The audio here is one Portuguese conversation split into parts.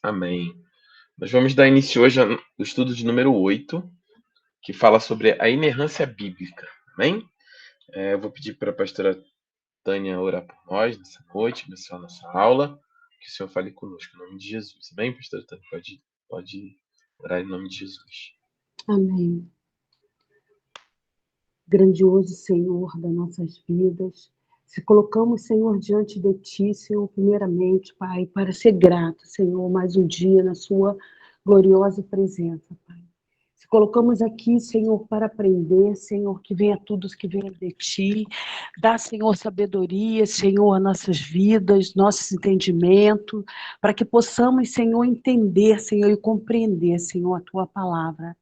Amém. Nós vamos dar início hoje ao estudo de número 8, que fala sobre a inerrância bíblica. Amém? Eu vou pedir para a pastora Tânia orar por nós nessa noite, abençoar nossa aula, que o Senhor fale conosco em nome de Jesus. Amém, pastora Tânia? Pode orar em nome de Jesus. Amém. Grandioso Senhor das nossas vidas, se colocamos, Senhor, diante de Ti, Senhor, primeiramente, Pai, para ser grato, Senhor, mais um dia na Sua gloriosa presença, Pai. Se colocamos aqui, Senhor, para aprender, Senhor, que venha tudo que venha de Ti. Dá, Senhor, sabedoria, Senhor, a nossas vidas, nossos entendimentos, para que possamos, Senhor, entender, Senhor, e compreender, Senhor, a Tua palavra.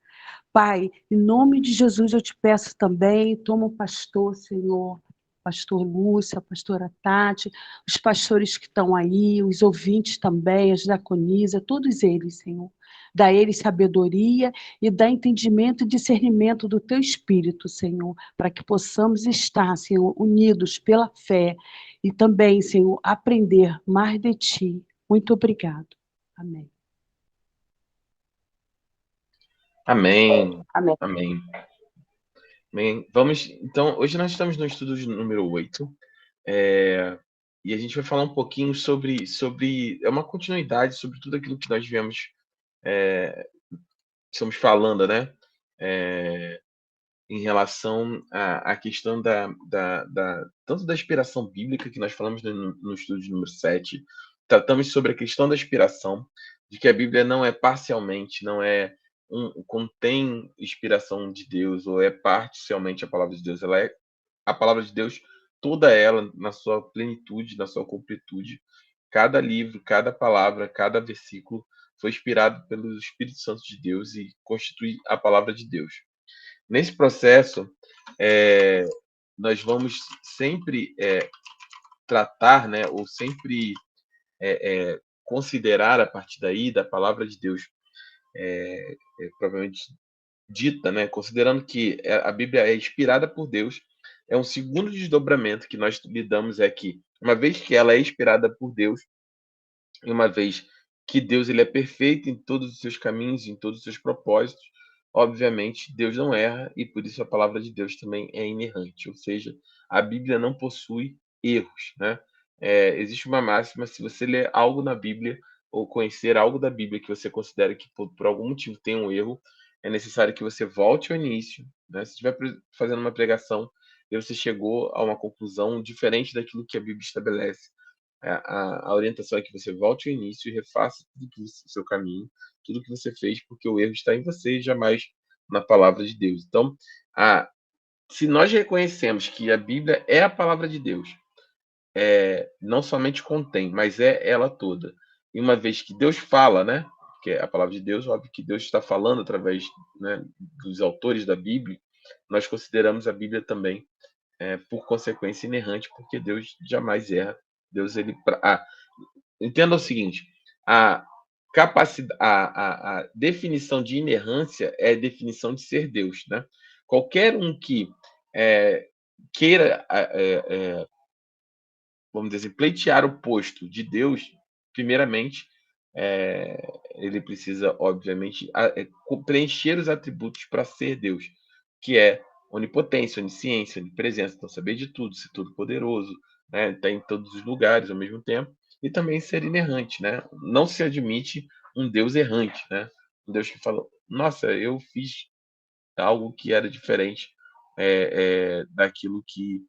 Pai, em nome de Jesus eu te peço também, toma o pastor, Senhor, pastor Lúcia, a pastora Tati, os pastores que estão aí, os ouvintes também, as diaconisas, todos eles, Senhor. Dá a eles sabedoria e dá entendimento e discernimento do teu Espírito, Senhor, para que possamos estar, Senhor, unidos pela fé e também, Senhor, aprender mais de ti. Muito obrigado. Amém. Amém. Amém. Amém. Bem, então, hoje nós estamos no estudo de número 8, e a gente vai falar um pouquinho sobre é uma continuidade sobre tudo aquilo que nós viemos, estamos falando, né? Em relação à questão tanto da inspiração bíblica, que nós falamos no estudo de número 7, tratamos sobre a questão da inspiração, de que a Bíblia não é parcialmente, não é contém inspiração de Deus, ou é parcialmente a palavra de Deus, ela é a palavra de Deus, toda ela, na sua plenitude, na sua completude. Cada livro, cada palavra, cada versículo foi inspirado pelo Espírito Santo de Deus e constitui a palavra de Deus. Nesse processo, nós vamos sempre tratar, né, ou sempre considerar a partir daí da palavra de Deus, provavelmente dita, né, considerando que a Bíblia é inspirada por Deus, é um segundo desdobramento que nós lidamos, é que, uma vez que ela é inspirada por Deus, e uma vez que Deus ele é perfeito em todos os seus caminhos, em todos os seus propósitos, obviamente Deus não erra e por isso a palavra de Deus também é inerrante, ou seja, a Bíblia não possui erros, né? Existe uma máxima: se você ler algo na Bíblia ou conhecer algo da Bíblia que você considera que por algum motivo tem um erro, é necessário que você volte ao início, né? Se estiver fazendo uma pregação e você chegou a uma conclusão diferente daquilo que a Bíblia estabelece, a orientação é que você volte ao início e refaça tudo que o seu caminho, tudo que você fez, porque o erro está em você e jamais na palavra de Deus. Então, se nós reconhecemos que a Bíblia é a palavra de Deus, não somente contém, mas é ela toda. E uma vez que Deus fala, né? Que é a palavra de Deus, óbvio que Deus está falando através, né, dos autores da Bíblia, nós consideramos a Bíblia também, por consequência, inerrante, porque Deus jamais erra. Deus, entenda o seguinte: a a definição de inerrância é a definição de ser Deus, né? Qualquer um que queira, vamos dizer assim, pleitear o posto de Deus, primeiramente, ele precisa, obviamente, preencher os atributos para ser Deus, que é onipotência, onisciência, onipresença, então saber de tudo, ser todo poderoso, né, estar em todos os lugares ao mesmo tempo, e também ser inerrante, né? Não se admite um Deus errante, né? Um Deus que fala: nossa, eu fiz algo que era diferente daquilo que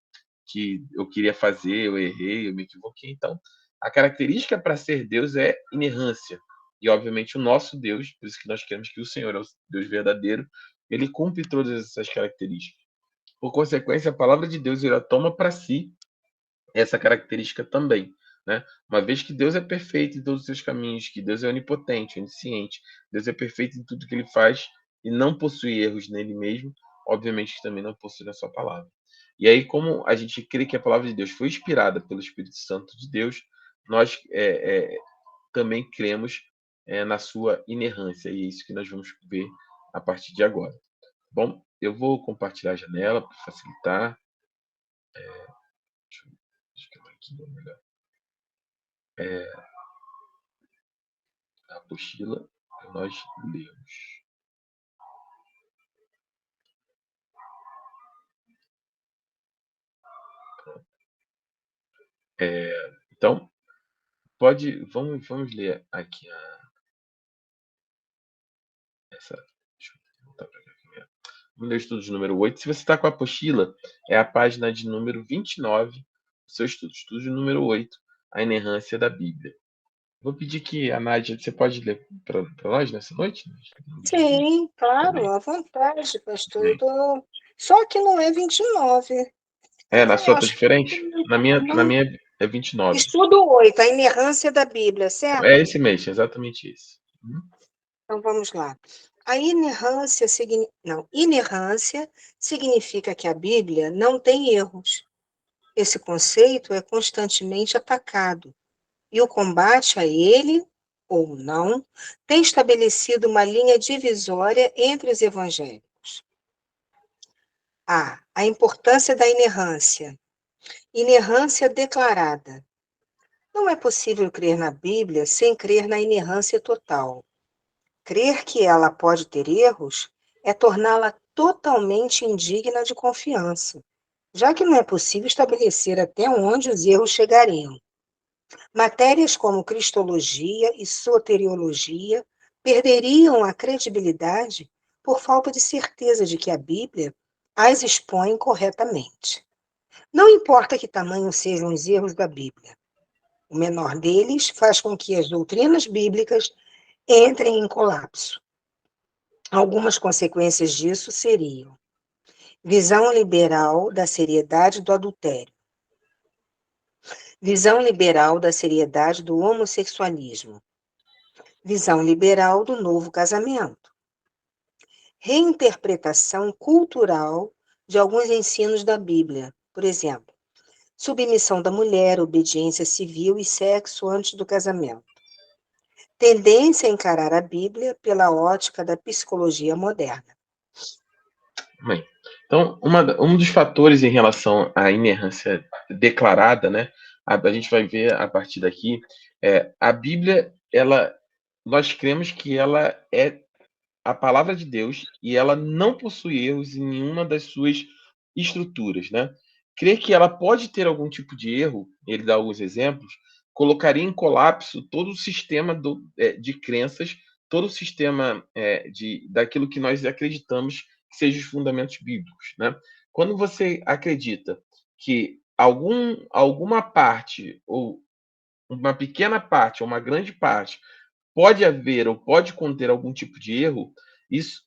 eu queria fazer, eu errei, eu me equivoquei. Então, a característica para ser Deus é inerrância. E, obviamente, o nosso Deus, por isso que nós queremos que o Senhor é o Deus verdadeiro, ele cumpre todas essas características. Por consequência, a palavra de Deus ela toma para si essa característica também, né? Uma vez que Deus é perfeito em todos os seus caminhos, que Deus é onipotente, onisciente, Deus é perfeito em tudo que ele faz e não possui erros nele mesmo, obviamente que também não possui na sua palavra. E aí, como a gente crê que a palavra de Deus foi inspirada pelo Espírito Santo de Deus, nós também cremos na sua inerrância, e é isso que nós vamos ver a partir de agora. Bom, eu vou compartilhar a janela para facilitar. Acho que aqui é melhor. A apostila nós lemos. Então, vamos ler aqui essa. Deixa eu voltar para cá primeiro. Vamos ler o estudo de número 8. Se você está com a apostila, é a página de número 29 do seu estudo de número 8, a inerrância da Bíblia. Vou pedir que a Nádia, você pode ler para nós nessa noite? Sim, claro, à vontade, pastor. Eu tô... Só que não é 29. Na Eu sua tá acho diferente? Na não. minha é 29. Estudo 8, a inerrância da Bíblia, certo? É esse mês, exatamente isso. Então vamos lá. A inerrância, inerrância significa que a Bíblia não tem erros. Esse conceito é constantemente atacado, e o combate a ele, ou não, tem estabelecido uma linha divisória entre os evangelhos. A importância da inerrância. Inerrância declarada. Não é possível crer na Bíblia sem crer na inerrância total. Crer que ela pode ter erros é torná-la totalmente indigna de confiança, já que não é possível estabelecer até onde os erros chegariam. Matérias como cristologia e soteriologia perderiam a credibilidade por falta de certeza de que a Bíblia as expõe corretamente. Não importa que tamanho sejam os erros da Bíblia, o menor deles faz com que as doutrinas bíblicas entrem em colapso. Algumas consequências disso seriam: visão liberal da seriedade do adultério, visão liberal da seriedade do homossexualismo, visão liberal do novo casamento, reinterpretação cultural de alguns ensinos da Bíblia, por exemplo, submissão da mulher, obediência civil e sexo antes do casamento. Tendência a encarar a Bíblia pela ótica da psicologia moderna. Bem, então, um dos fatores em relação à inerrância declarada, né? A gente vai ver a partir daqui, a Bíblia, nós cremos que ela é a palavra de Deus e ela não possui erros em nenhuma das suas estruturas, né? Crer que ela pode ter algum tipo de erro, ele dá alguns exemplos, colocaria em colapso todo o sistema de crenças, todo o sistema daquilo que nós acreditamos que sejam os fundamentos bíblicos, né? Quando você acredita que alguma parte, ou uma pequena parte, ou uma grande parte, pode haver ou pode conter algum tipo de erro, isso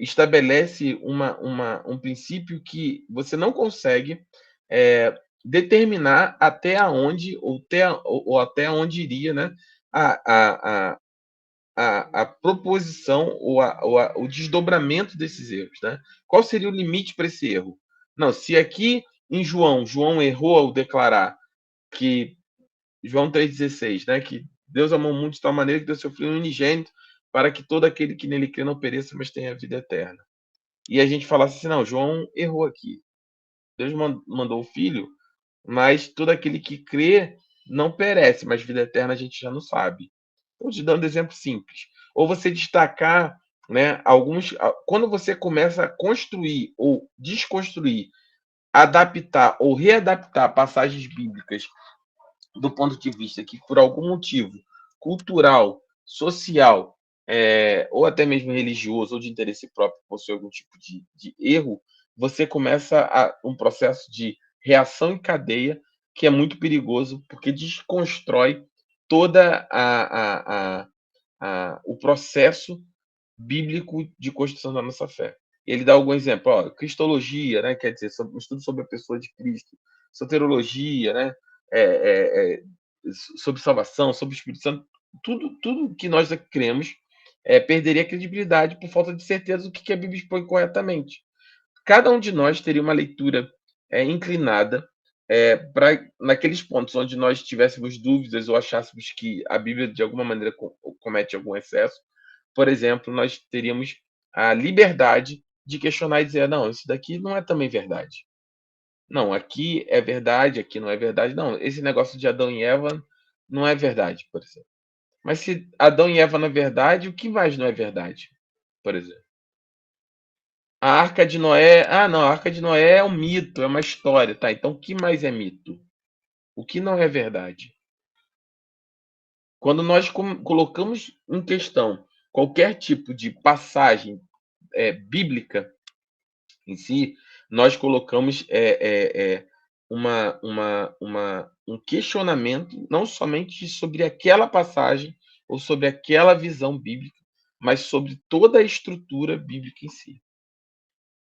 estabelece um princípio que você não consegue determinar até onde ou até onde iria, né, a, a, a proposição ou o desdobramento desses erros, né? Qual seria o limite para esse erro? Não, se aqui em João errou ao declarar que João 3,16, né? Que Deus amou o mundo de tal maneira que deu seu Filho unigênito para que todo aquele que nele crê não pereça, mas tenha vida eterna. E a gente falasse assim, não, João errou aqui. Deus mandou o Filho, mas todo aquele que crê não perece, mas vida eterna a gente já não sabe. Estou te dando exemplo simples. Ou você destacar, né, quando você começa a construir ou desconstruir, adaptar ou readaptar passagens bíblicas do ponto de vista que, por algum motivo cultural, social, ou até mesmo religioso, ou de interesse próprio, possui algum tipo de erro, você começa um processo de reação em cadeia que é muito perigoso, porque desconstrói toda o processo bíblico de construção da nossa fé. Ele dá algum exemplo, cristologia, né, quer dizer, um estudo sobre a pessoa de Cristo, soterologia, né, é, é, é, sobre salvação, sobre o Espírito Santo, tudo que nós cremos perderia credibilidade por falta de certeza do que a Bíblia expõe corretamente. Cada um de nós teria uma leitura inclinada para naqueles pontos onde nós tivéssemos dúvidas ou achássemos que a Bíblia de alguma maneira comete algum excesso. Por exemplo, nós teríamos a liberdade de questionar e dizer: não, isso daqui não é também verdade. Não, aqui é verdade, aqui não é verdade. Não, esse negócio de Adão e Eva não é verdade, por exemplo. Mas se Adão e Eva não é verdade, o que mais não é verdade? Por exemplo, a Arca de Noé. Ah, não, a Arca de Noé é um mito, é uma história, tá? Então o que mais é mito? O que não é verdade? Quando nós colocamos em questão qualquer tipo de passagem bíblica em si, nós colocamos um questionamento, não somente sobre aquela passagem ou sobre aquela visão bíblica, mas sobre toda a estrutura bíblica em si.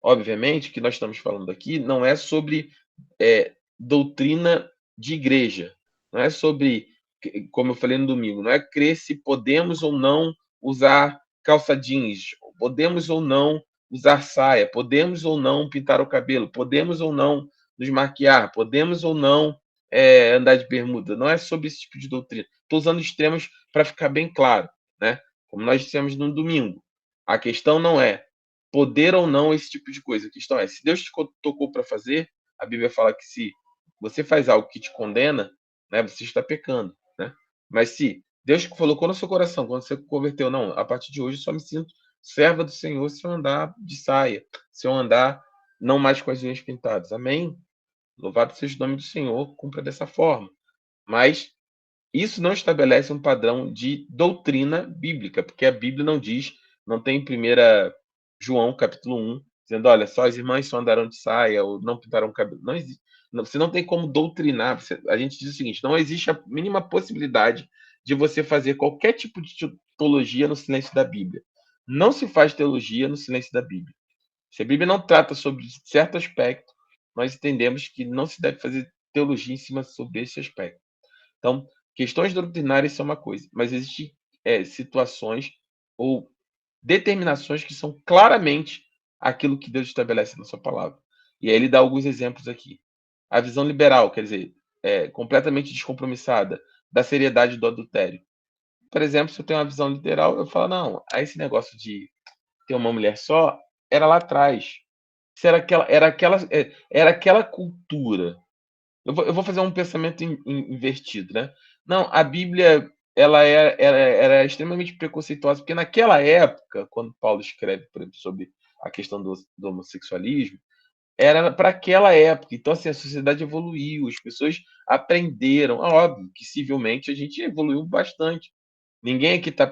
Obviamente, o que nós estamos falando aqui não é sobre doutrina de igreja, não é sobre, como eu falei no domingo, não é crer se podemos ou não usar calça jeans, podemos ou não usar saia, podemos ou não pintar o cabelo, podemos ou não nos maquiar, podemos ou não andar de bermuda. Não é sobre esse tipo de doutrina. Estou usando extremos para ficar bem claro, né? Como nós dissemos no domingo. A questão não é poder ou não esse tipo de coisa. A questão é, se Deus te tocou para fazer, a Bíblia fala que se você faz algo que te condena, né, você está pecando, né? Mas se Deus colocou no seu coração, quando você converteu, não, a partir de hoje eu só me sinto serva do Senhor se eu andar de saia, se eu andar não mais com as unhas pintadas. Amém? Louvado seja o nome do Senhor, cumpra dessa forma. Mas isso não estabelece um padrão de doutrina bíblica, porque a Bíblia não diz, não tem em 1 João, capítulo 1, dizendo, olha, só as irmãs só andarão de saia ou não pintarão cabelo. Não existe. Você não tem como doutrinar. A gente diz o seguinte, não existe a mínima possibilidade de você fazer qualquer tipo de teologia no silêncio da Bíblia. Não se faz teologia no silêncio da Bíblia. Se a Bíblia não trata sobre certo aspecto, nós entendemos que não se deve fazer teologia em cima sobre esse aspecto. Então, questões doutrinárias são uma coisa, mas existem situações ou determinações que são claramente aquilo que Deus estabelece na sua palavra. E aí ele dá alguns exemplos aqui. A visão liberal, quer dizer, completamente descompromissada da seriedade do adultério. Por exemplo, se eu tenho uma visão literal, eu falo, não, esse negócio de ter uma mulher só era lá atrás. Isso era aquela cultura. Eu vou fazer um pensamento invertido, né? Não, a Bíblia ela era extremamente preconceituosa, porque naquela época, quando Paulo escreve, por exemplo, sobre a questão do homossexualismo, era para aquela época. Então, assim, a sociedade evoluiu, as pessoas aprenderam. Óbvio que civilmente a gente evoluiu bastante. Ninguém aqui está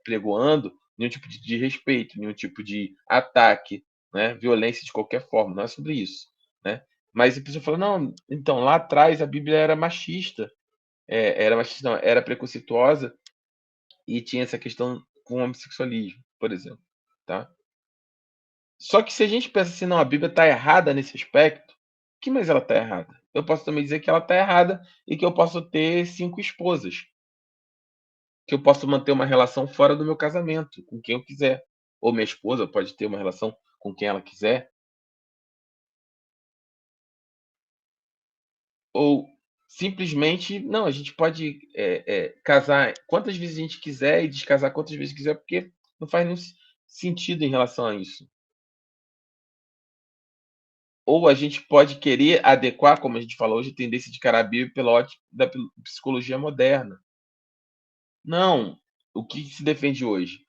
pregoando nenhum tipo de respeito, nenhum tipo de ataque, né? Violência de qualquer forma, não é sobre isso, né? Mas a pessoa fala, não, então lá atrás a Bíblia era machista, era machista, não, era preconceituosa e tinha essa questão com o homossexualismo, por exemplo, tá? Só que se a gente pensa assim, não, a Bíblia está errada nesse aspecto, o que mais ela está errada? Eu posso também dizer que ela está errada e que eu posso ter 5 esposas, que eu posso manter uma relação fora do meu casamento, com quem eu quiser. Ou minha esposa pode ter uma relação com quem ela quiser. Ou simplesmente, não, a gente pode casar quantas vezes a gente quiser e descasar quantas vezes quiser, porque não faz nenhum sentido em relação a isso. Ou a gente pode querer adequar, como a gente falou hoje, a tendência de encarar a Bíblia pela ótica da psicologia moderna. Não. O que se defende hoje?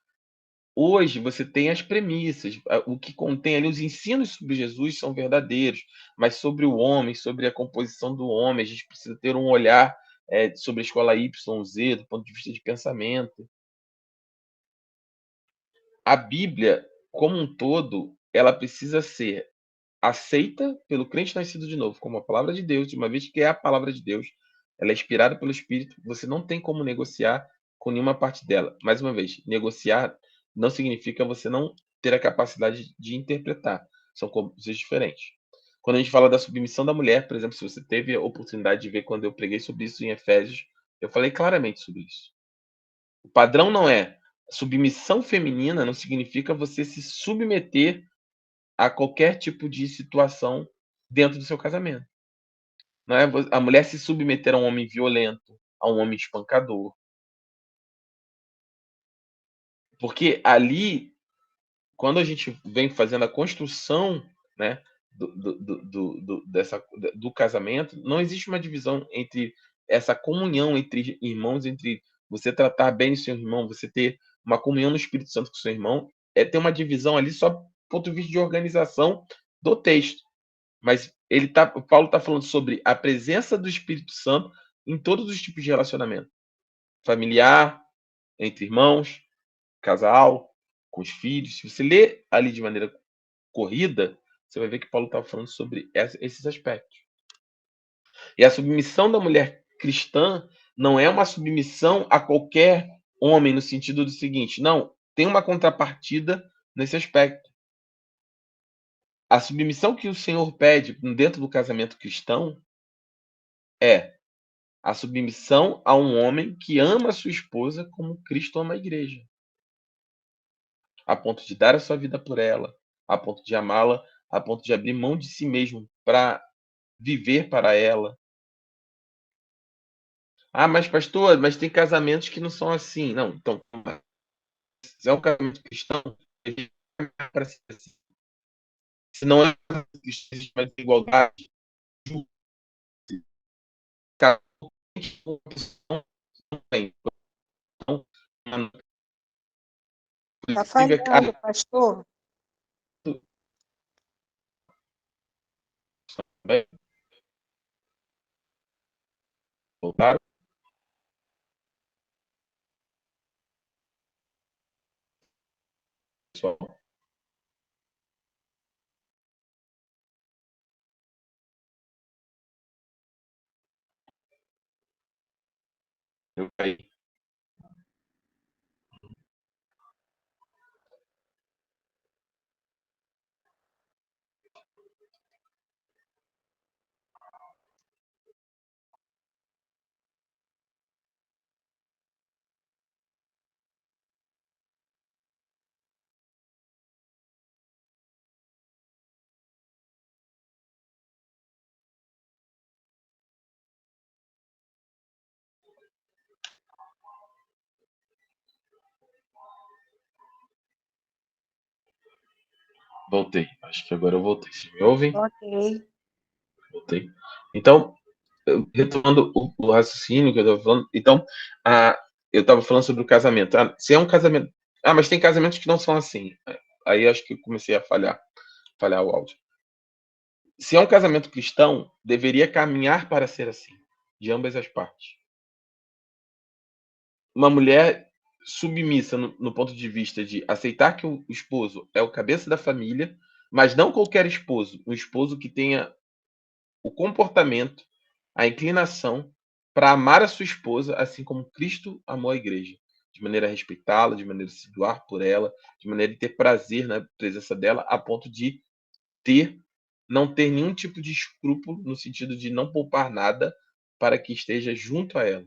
Hoje você tem as premissas, o que contém ali os ensinos sobre Jesus são verdadeiros, mas sobre o homem, sobre a composição do homem, a gente precisa ter um olhar sobre a escola YZ, do ponto de vista de pensamento. A Bíblia, como um todo, ela precisa ser aceita pelo crente nascido de novo, como a palavra de Deus, de uma vez que é a palavra de Deus, ela é inspirada pelo Espírito, você não tem como negociar com nenhuma parte dela. Mais uma vez, negociar não significa você não ter a capacidade de interpretar. São coisas diferentes. Quando a gente fala da submissão da mulher, por exemplo, se você teve a oportunidade de ver quando eu preguei sobre isso em Efésios, eu falei claramente sobre isso. O padrão não é submissão feminina, não significa você se submeter a qualquer tipo de situação dentro do seu casamento. Não é a mulher se submeter a um homem violento, a um homem espancador. Porque ali, quando a gente vem fazendo a construção, né, do casamento, não existe uma divisão entre essa comunhão entre irmãos, entre você tratar bem o seu irmão, você ter uma comunhão no Espírito Santo com o seu irmão, ter uma divisão ali só do ponto de vista de organização do texto. Mas o Paulo está falando sobre a presença do Espírito Santo em todos os tipos de relacionamento. Familiar, entre irmãos, casal, com os filhos. Se você lê ali de maneira corrida, você vai ver que Paulo está falando sobre esses aspectos. E a submissão da mulher cristã não é uma submissão a qualquer homem, no sentido do seguinte, não, tem uma contrapartida nesse aspecto. A submissão que o Senhor pede dentro do casamento cristão é a submissão a um homem que ama a sua esposa como Cristo ama a igreja, a ponto de dar a sua vida por ela, a ponto de amá-la, a ponto de abrir mão de si mesmo para viver para ela. Ah, mas pastor, mas tem casamentos que não são assim. Não, então, se é um casamento cristão, ele é para ser assim. Se não é cristão, existe uma desigualdade. Cada um não tem. Então, Está inclusive, falhando, pastor. voltaram, pessoal. Eu caí. Voltei. Acho que agora eu voltei. Vocês me ouvem? Ok. Voltei. Então, retomando o raciocínio que eu estava falando, então, eu estava falando sobre o casamento. Se é um casamento. Mas tem casamentos que não são assim. Aí acho que eu comecei a falhar o áudio. Se é um casamento cristão, deveria caminhar para ser assim, de ambas as partes. Uma mulher submissa no ponto de vista de aceitar que o esposo é o cabeça da família, mas não qualquer esposo, um esposo que tenha o comportamento, a inclinação para amar a sua esposa, assim como Cristo amou a igreja, de maneira a respeitá-la, de maneira a se doar por ela, de maneira a ter prazer na presença dela, a ponto de não ter nenhum tipo de escrúpulo, no sentido de não poupar nada para que esteja junto a ela.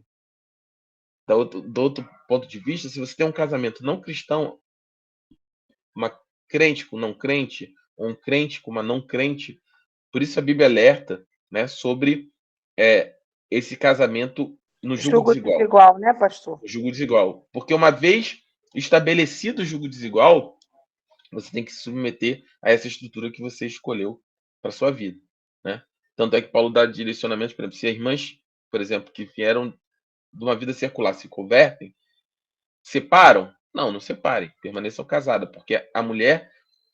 Do outro ponto de vista, se você tem um casamento não cristão, uma crente com não crente, ou um crente com uma não crente, por isso a Bíblia alerta, né, sobre esse casamento no jugo Julgo desigual. desigual, né, pastor? O jugo desigual. Porque uma vez estabelecido o jugo desigual, você tem que se submeter a essa estrutura que você escolheu para sua vida, né? Tanto é que Paulo dá direcionamentos, por exemplo, se as irmãs, por exemplo, que vieram de uma vida secular se convertem, separam? Não separem, permaneçam casadas, porque a mulher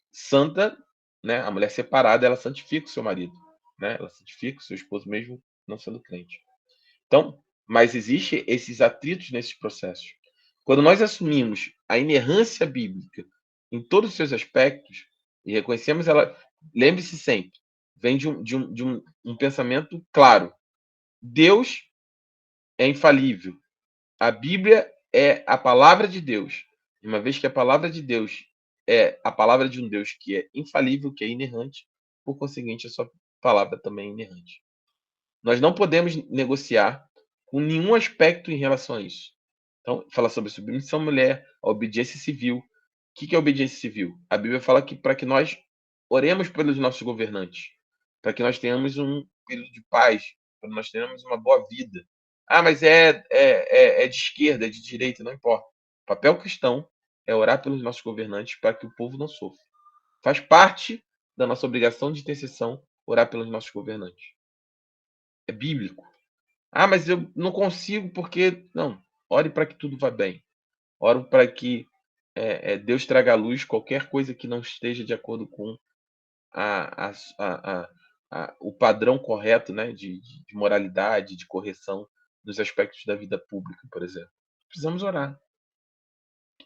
santa, né, a mulher separada, ela santifica o seu marido, né? Ela santifica o seu esposo mesmo não sendo crente. Então, mas existe esses atritos nesses processos. Quando nós assumimos a inerrância bíblica em todos os seus aspectos e reconhecemos ela, lembre-se sempre, vem de um pensamento claro. Deus é infalível. A Bíblia é a palavra de Deus. E uma vez que a palavra de Deus é a palavra de um Deus que é infalível, que é inerrante, por conseguinte, a sua palavra também é inerrante. Nós não podemos negociar com nenhum aspecto em relação a isso. Então, fala sobre submissão à mulher, a obediência civil. O que é obediência civil? A Bíblia fala que para que nós oremos pelos nossos governantes, para que nós tenhamos um período de paz, para que nós tenhamos uma boa vida. Mas é de esquerda, é de direita, não importa. O papel cristão é orar pelos nossos governantes para que o povo não sofra. Faz parte da nossa obrigação de intercessão orar pelos nossos governantes. É bíblico. Mas eu não consigo porque. Não. ore para que tudo vá bem. Oro para que Deus traga à luz qualquer coisa que não esteja de acordo com a, a, o padrão correto, né, de moralidade, de correção nos aspectos da vida pública, por exemplo. Precisamos orar.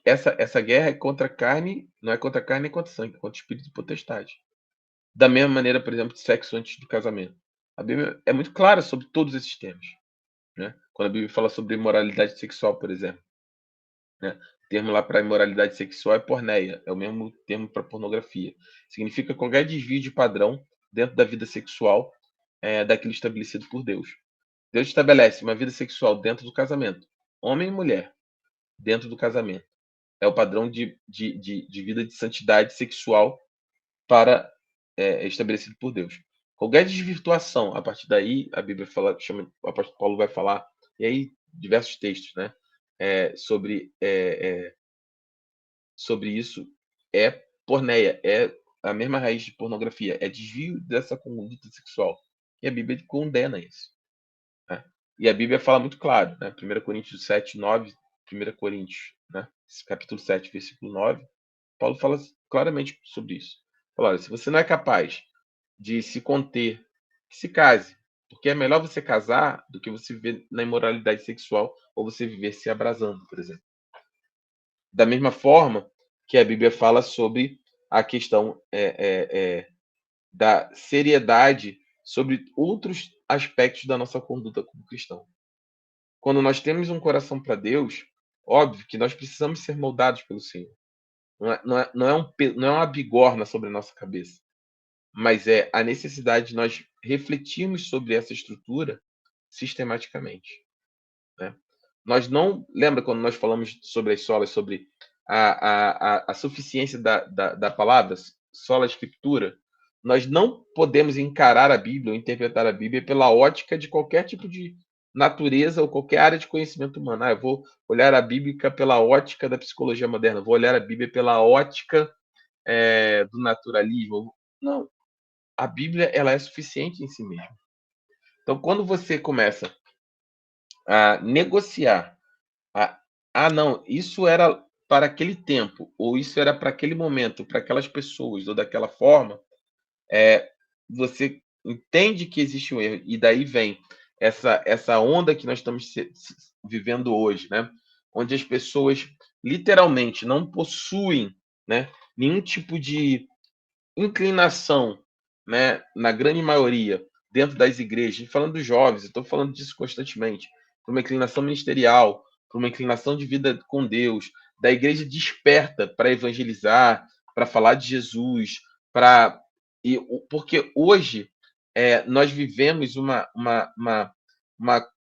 Essa guerra é contra a carne, não é contra a carne nem contra sangue, é contra o espírito de potestade. Da mesma maneira, por exemplo, de sexo antes do casamento. A Bíblia é muito clara sobre todos esses temas, né? Quando a Bíblia fala sobre imoralidade sexual, por exemplo, né? O termo lá para imoralidade sexual é porneia, é o mesmo termo para pornografia. Significa qualquer desvio de padrão dentro da vida sexual daquilo estabelecido por Deus. Deus estabelece uma vida sexual dentro do casamento, homem e mulher, dentro do casamento. É o padrão de vida de santidade sexual para estabelecido por Deus. Qualquer desvirtuação, a partir daí, a Bíblia fala, o apóstolo Paulo vai falar, e aí diversos textos, né, sobre isso, é porneia, é a mesma raiz de pornografia, é desvio dessa conduta sexual. E a Bíblia condena isso. Né? E a Bíblia fala muito claro, né? 1 Coríntios 7, 9, 1 Coríntios, né? Capítulo 7, versículo 9, Paulo fala claramente sobre isso. Fala, olha, se você não é capaz de se conter, que se case. Porque é melhor você casar do que você viver na imoralidade sexual ou você viver se abrasando, por exemplo. Da mesma forma que a Bíblia fala sobre a questão da seriedade sobre outros aspectos da nossa conduta como cristão. Quando nós temos um coração para Deus, óbvio que nós precisamos ser moldados pelo Senhor. Não é uma bigorna sobre a nossa cabeça, mas é a necessidade de nós refletirmos sobre essa estrutura sistematicamente. Né? Nós não... Lembra quando nós falamos sobre as solas, sobre a suficiência da palavra, sola escritura? Nós não podemos encarar a Bíblia ou interpretar a Bíblia pela ótica de qualquer tipo de natureza ou qualquer área de conhecimento humano. Eu vou olhar a Bíblia pela ótica da psicologia moderna, vou olhar a Bíblia pela ótica do naturalismo. Não, a Bíblia ela é suficiente em si mesma. Então, quando você começa a negociar, não, isso era para aquele tempo, ou isso era para aquele momento, para aquelas pessoas, ou daquela forma, você entende que existe um erro, e daí vem essa onda que nós estamos vivendo hoje, né? Onde as pessoas literalmente não possuem, né, nenhum tipo de inclinação, né, na grande maioria, dentro das igrejas, falando dos jovens, estou falando disso constantemente, para uma inclinação ministerial, para uma inclinação de vida com Deus, da igreja desperta para evangelizar, para falar de Jesus, porque hoje nós vivemos uma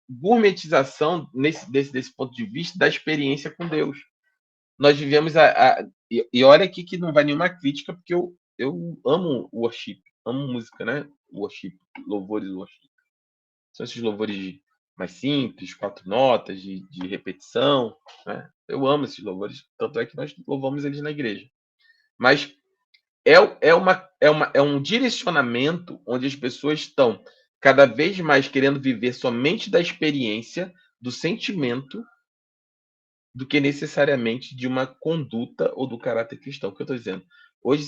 gourmetização desse ponto de vista da experiência com Deus. Nós vivemos e olha aqui que não vai nenhuma crítica, porque eu amo worship, amo música, né? Worship, louvores worship. São esses louvores mais simples, 4 notas, de repetição, né? Eu amo esses louvores, tanto é que nós louvamos eles na igreja. Mas é um direcionamento onde as pessoas estão cada vez mais querendo viver somente da experiência, do sentimento, do que necessariamente de uma conduta ou do caráter cristão. O que eu estou dizendo? Hoje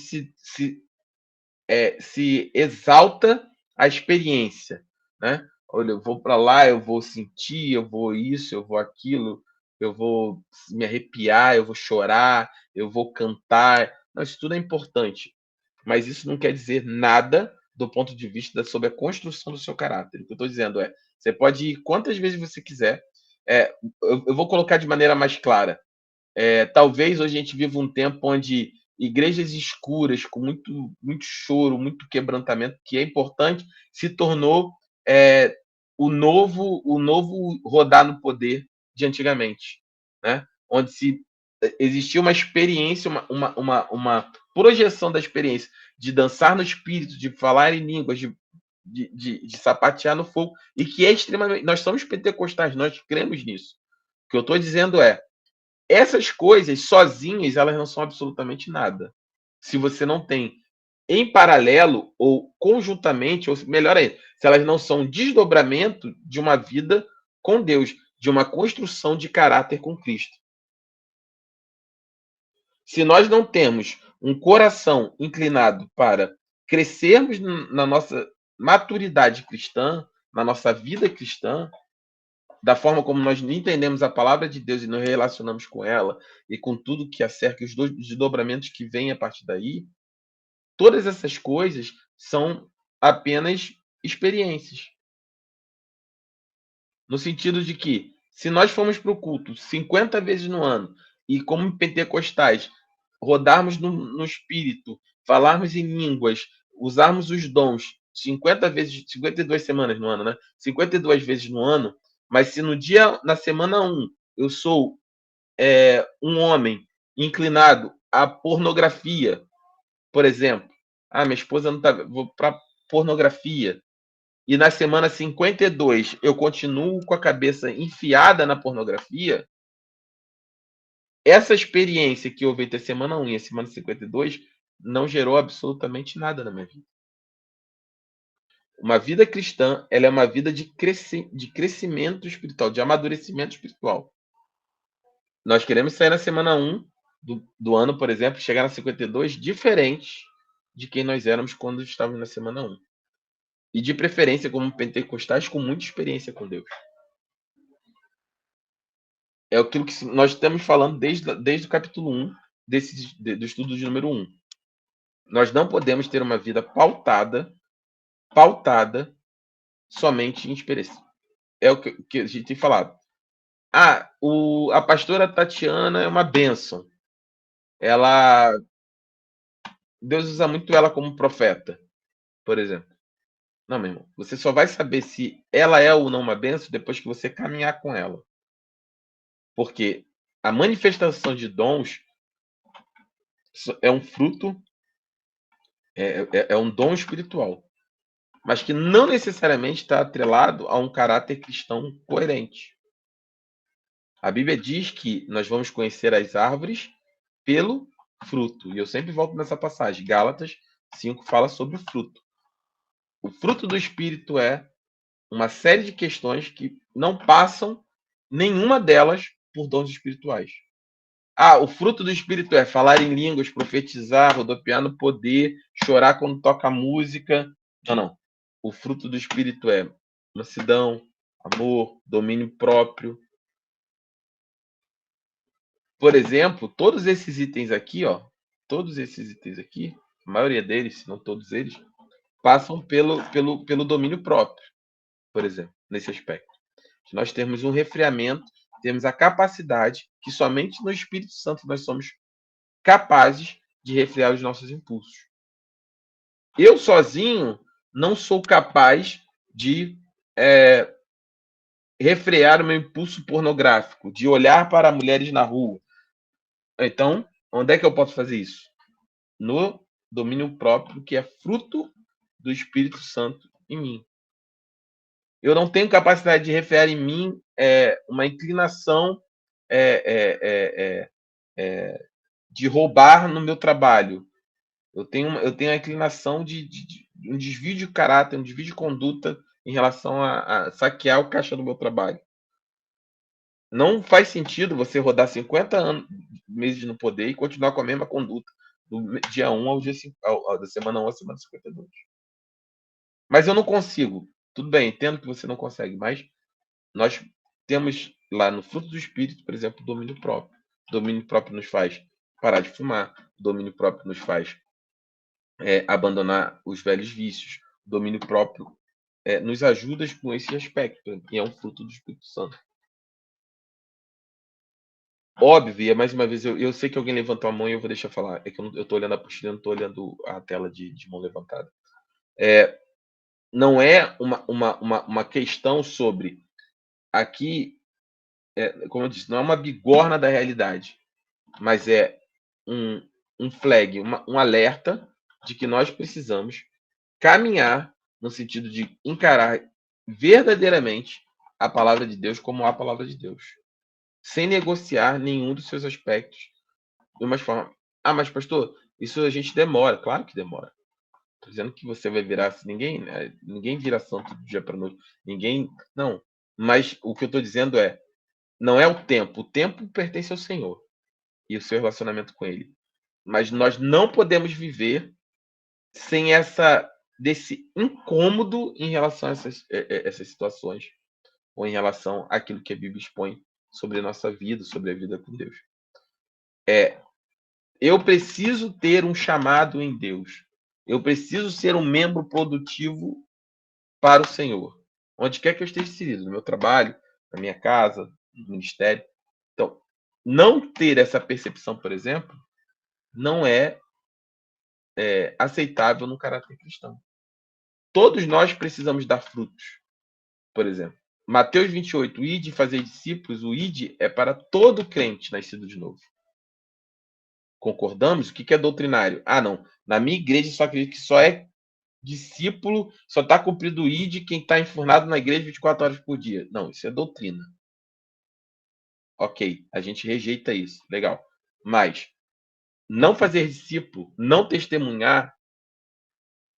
se exalta a experiência, né? Olha, eu vou para lá, eu vou sentir, eu vou isso, eu vou aquilo, eu vou me arrepiar, eu vou chorar, eu vou cantar. Não, isso tudo é importante, mas isso não quer dizer nada do ponto de vista sobre a construção do seu caráter. O que eu estou dizendo você pode ir quantas vezes você quiser. Eu vou colocar de maneira mais clara. Talvez hoje a gente viva um tempo onde igrejas escuras, com muito, muito choro, muito quebrantamento, que é importante, se tornou o novo rodar no poder de antigamente, né? Onde existia uma experiência, uma projeção da experiência de dançar no espírito, de falar em línguas, de sapatear no fogo, e que é extremamente... Nós somos pentecostais, nós cremos nisso. O que eu estou dizendo essas coisas sozinhas, elas não são absolutamente nada. Se você não tem em paralelo ou conjuntamente, ou melhor ainda, se elas não são um desdobramento de uma vida com Deus. de uma construção de caráter com Cristo. Se nós não temos um coração inclinado para crescermos na nossa maturidade cristã, na nossa vida cristã, da forma como nós entendemos a palavra de Deus e nos relacionamos com ela, e com tudo que acerca os desdobramentos que vêm a partir daí, todas essas coisas são apenas experiências. No sentido de que, se nós formos para o culto 50 vezes no ano, e como pentecostais, rodarmos no espírito, falarmos em línguas, usarmos os dons 50 vezes, 52 semanas no ano, né? 52 vezes no ano, mas se na semana 1, eu sou um homem inclinado à pornografia, por exemplo, minha esposa não tá, vou para pornografia, e na semana 52 eu continuo com a cabeça enfiada na pornografia, essa experiência que houve entre a semana 1 e a semana 52 não gerou absolutamente nada na minha vida. Uma vida cristã, ela é uma vida de crescimento espiritual, de amadurecimento espiritual. Nós queremos sair na semana 1 do ano, por exemplo, chegar na 52 diferentes de quem nós éramos quando estávamos na semana 1. E de preferência, como pentecostais, com muita experiência com Deus. É aquilo que nós estamos falando desde o capítulo 1 do estudo de número 1. Nós não podemos ter uma vida pautada somente em experiência. É o que a gente tem falado. A pastora Tatiana é uma bênção. Deus usa muito ela como profeta, por exemplo. Não, meu irmão. Você só vai saber se ela é ou não uma bênção depois que você caminhar com ela. Porque a manifestação de dons é um fruto, é um dom espiritual, mas que não necessariamente está atrelado a um caráter cristão coerente. A Bíblia diz que nós vamos conhecer as árvores pelo fruto. E eu sempre volto nessa passagem. Gálatas 5 fala sobre o fruto. O fruto do Espírito é uma série de questões que não passam, nenhuma delas, por dons espirituais. O fruto do Espírito é falar em línguas, profetizar, rodopiar no poder, chorar quando toca música. Não. O fruto do Espírito é mansidão, amor, domínio próprio. Por exemplo, todos esses itens aqui, a maioria deles, se não todos eles, passam pelo domínio próprio, por exemplo, nesse aspecto. Nós temos um resfriamento, temos a capacidade que somente no Espírito Santo nós somos capazes de refrear os nossos impulsos. Eu sozinho não sou capaz de refrear o meu impulso pornográfico, de olhar para mulheres na rua. Então, onde é que eu posso fazer isso? No domínio próprio, que é fruto do Espírito Santo em mim. Eu não tenho capacidade de refrear em mim uma inclinação de roubar no meu trabalho. Eu tenho a inclinação de um desvio de caráter, um desvio de conduta em relação a saquear o caixa do meu trabalho. Não faz sentido você rodar 50 meses no poder e continuar com a mesma conduta do dia 1 ao dia 5, da semana 1 à semana 52. Mas eu não consigo. Tudo bem, entendo que você não consegue, mas nós temos lá no fruto do Espírito, por exemplo, o domínio próprio. O domínio próprio nos faz parar de fumar. O domínio próprio nos faz abandonar os velhos vícios. O domínio próprio nos ajuda com esse aspecto, e é um fruto do Espírito Santo. Óbvio, e mais uma vez, eu sei que alguém levantou a mão e eu vou deixar falar. É que eu estou olhando a apostila, não estou olhando a tela de mão levantada. Não é uma questão sobre aqui, como eu disse, não é uma bigorna da realidade, mas é um flag, um alerta de que nós precisamos caminhar no sentido de encarar verdadeiramente a palavra de Deus como a palavra de Deus, sem negociar nenhum dos seus aspectos de uma forma. Mas pastor, isso a gente demora. Claro que demora. Estou dizendo que você vai virar assim, ninguém vira santo do dia para noite. Ninguém. Não. Mas o que eu estou dizendo é, não é o tempo pertence ao Senhor e o seu relacionamento com Ele. Mas nós não podemos viver sem desse incômodo em relação a essas situações, ou em relação àquilo que a Bíblia expõe sobre a nossa vida, sobre a vida com Deus. Eu preciso ter um chamado em Deus. Eu preciso ser um membro produtivo para o Senhor, onde quer que eu esteja inserido, no meu trabalho, na minha casa, no ministério. Então, não ter essa percepção, por exemplo, não é aceitável no caráter cristão. Todos nós precisamos dar frutos, por exemplo. Mateus 28, ide fazer discípulos, o ide é para todo crente nascido de novo. Concordamos? O que é doutrinário? Ah, não. Na minha igreja só acredito que só é discípulo, só está cumprido o ide quem está enfurnado na igreja 24 horas por dia. Não, isso é doutrina. Ok, a gente rejeita isso. Legal. Mas não fazer discípulo, não testemunhar,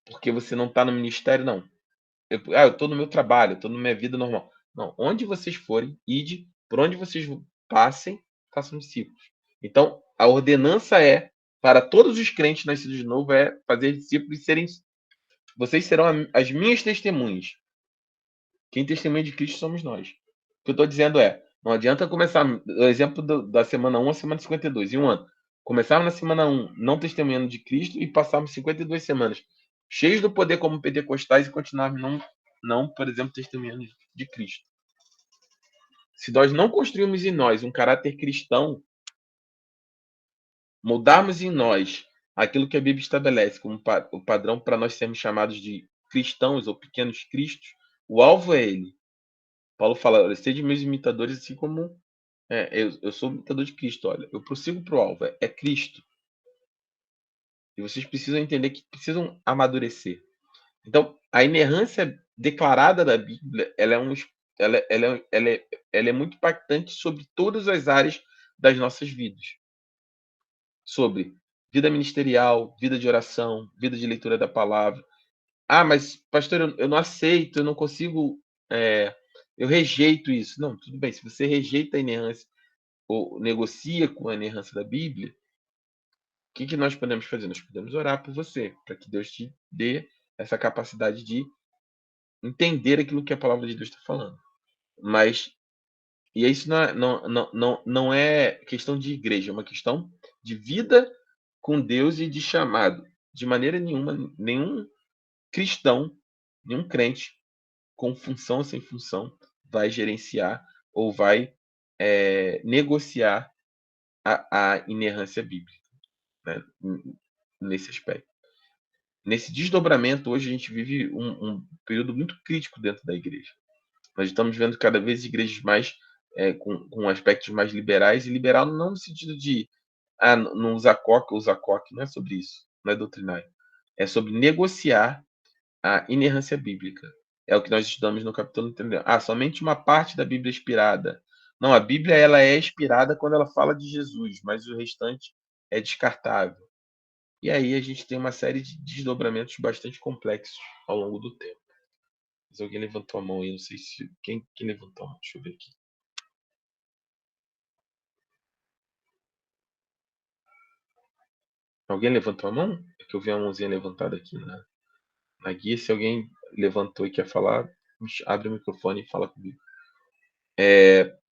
porque você não está no ministério, não. Eu estou no meu trabalho, eu estou na minha vida normal. Não, onde vocês forem, ide, por onde vocês passem, façam discípulos. Então, a ordenança para todos os crentes nascidos de novo, é fazer discípulos e serem. Vocês serão as minhas testemunhas. Quem testemunha de Cristo somos nós. O que eu estou dizendo não adianta começar, o exemplo da semana 1 à semana 52, em um ano. Começarmos na semana 1 não testemunhando de Cristo e passarmos 52 semanas cheios do poder como pentecostais e continuarmos não, por exemplo, testemunhando de Cristo. Se nós não construirmos em nós um caráter cristão, mudarmos em nós aquilo que a Bíblia estabelece como o padrão para nós sermos chamados de cristãos ou pequenos cristos, o alvo é ele. Paulo fala, sede meus imitadores, assim como eu sou imitador de Cristo. Olha, eu prossigo para o alvo, é Cristo. E vocês precisam entender que precisam amadurecer. Então, a inerrância declarada da Bíblia, ela é muito impactante sobre todas as áreas das nossas vidas. Sobre vida ministerial, vida de oração, vida de leitura da palavra. Ah, mas, pastor, eu não aceito, eu não consigo, eu rejeito isso. Não, tudo bem, se você rejeita a inerrância ou negocia com a inerrância da Bíblia, o que nós podemos fazer? Nós podemos orar por você, para que Deus te dê essa capacidade de entender aquilo que a palavra de Deus está falando. Mas, e isso não é questão de igreja, é uma questão de vida com Deus e de chamado. De maneira nenhuma, nenhum cristão, nenhum crente, com função ou sem função, vai gerenciar ou vai negociar a inerrância bíblica, né? Nesse aspecto. Nesse desdobramento, hoje a gente vive um período muito crítico dentro da igreja. Nós estamos vendo cada vez igrejas mais com aspectos mais liberais, e liberal não no sentido de não usar coque, não é sobre isso, não é doutrinário. É sobre negociar a inerrância bíblica. É o que nós estudamos no capítulo 3. Somente uma parte da Bíblia é inspirada. Não, a Bíblia ela é inspirada quando ela fala de Jesus, mas o restante é descartável. E aí a gente tem uma série de desdobramentos bastante complexos ao longo do tempo. Mas alguém levantou a mão aí, não sei se... Quem levantou a mão? Deixa eu ver aqui. Alguém levantou a mão? É que eu vi a mãozinha levantada aqui na guia. Se alguém levantou e quer falar, abre o microfone e fala comigo.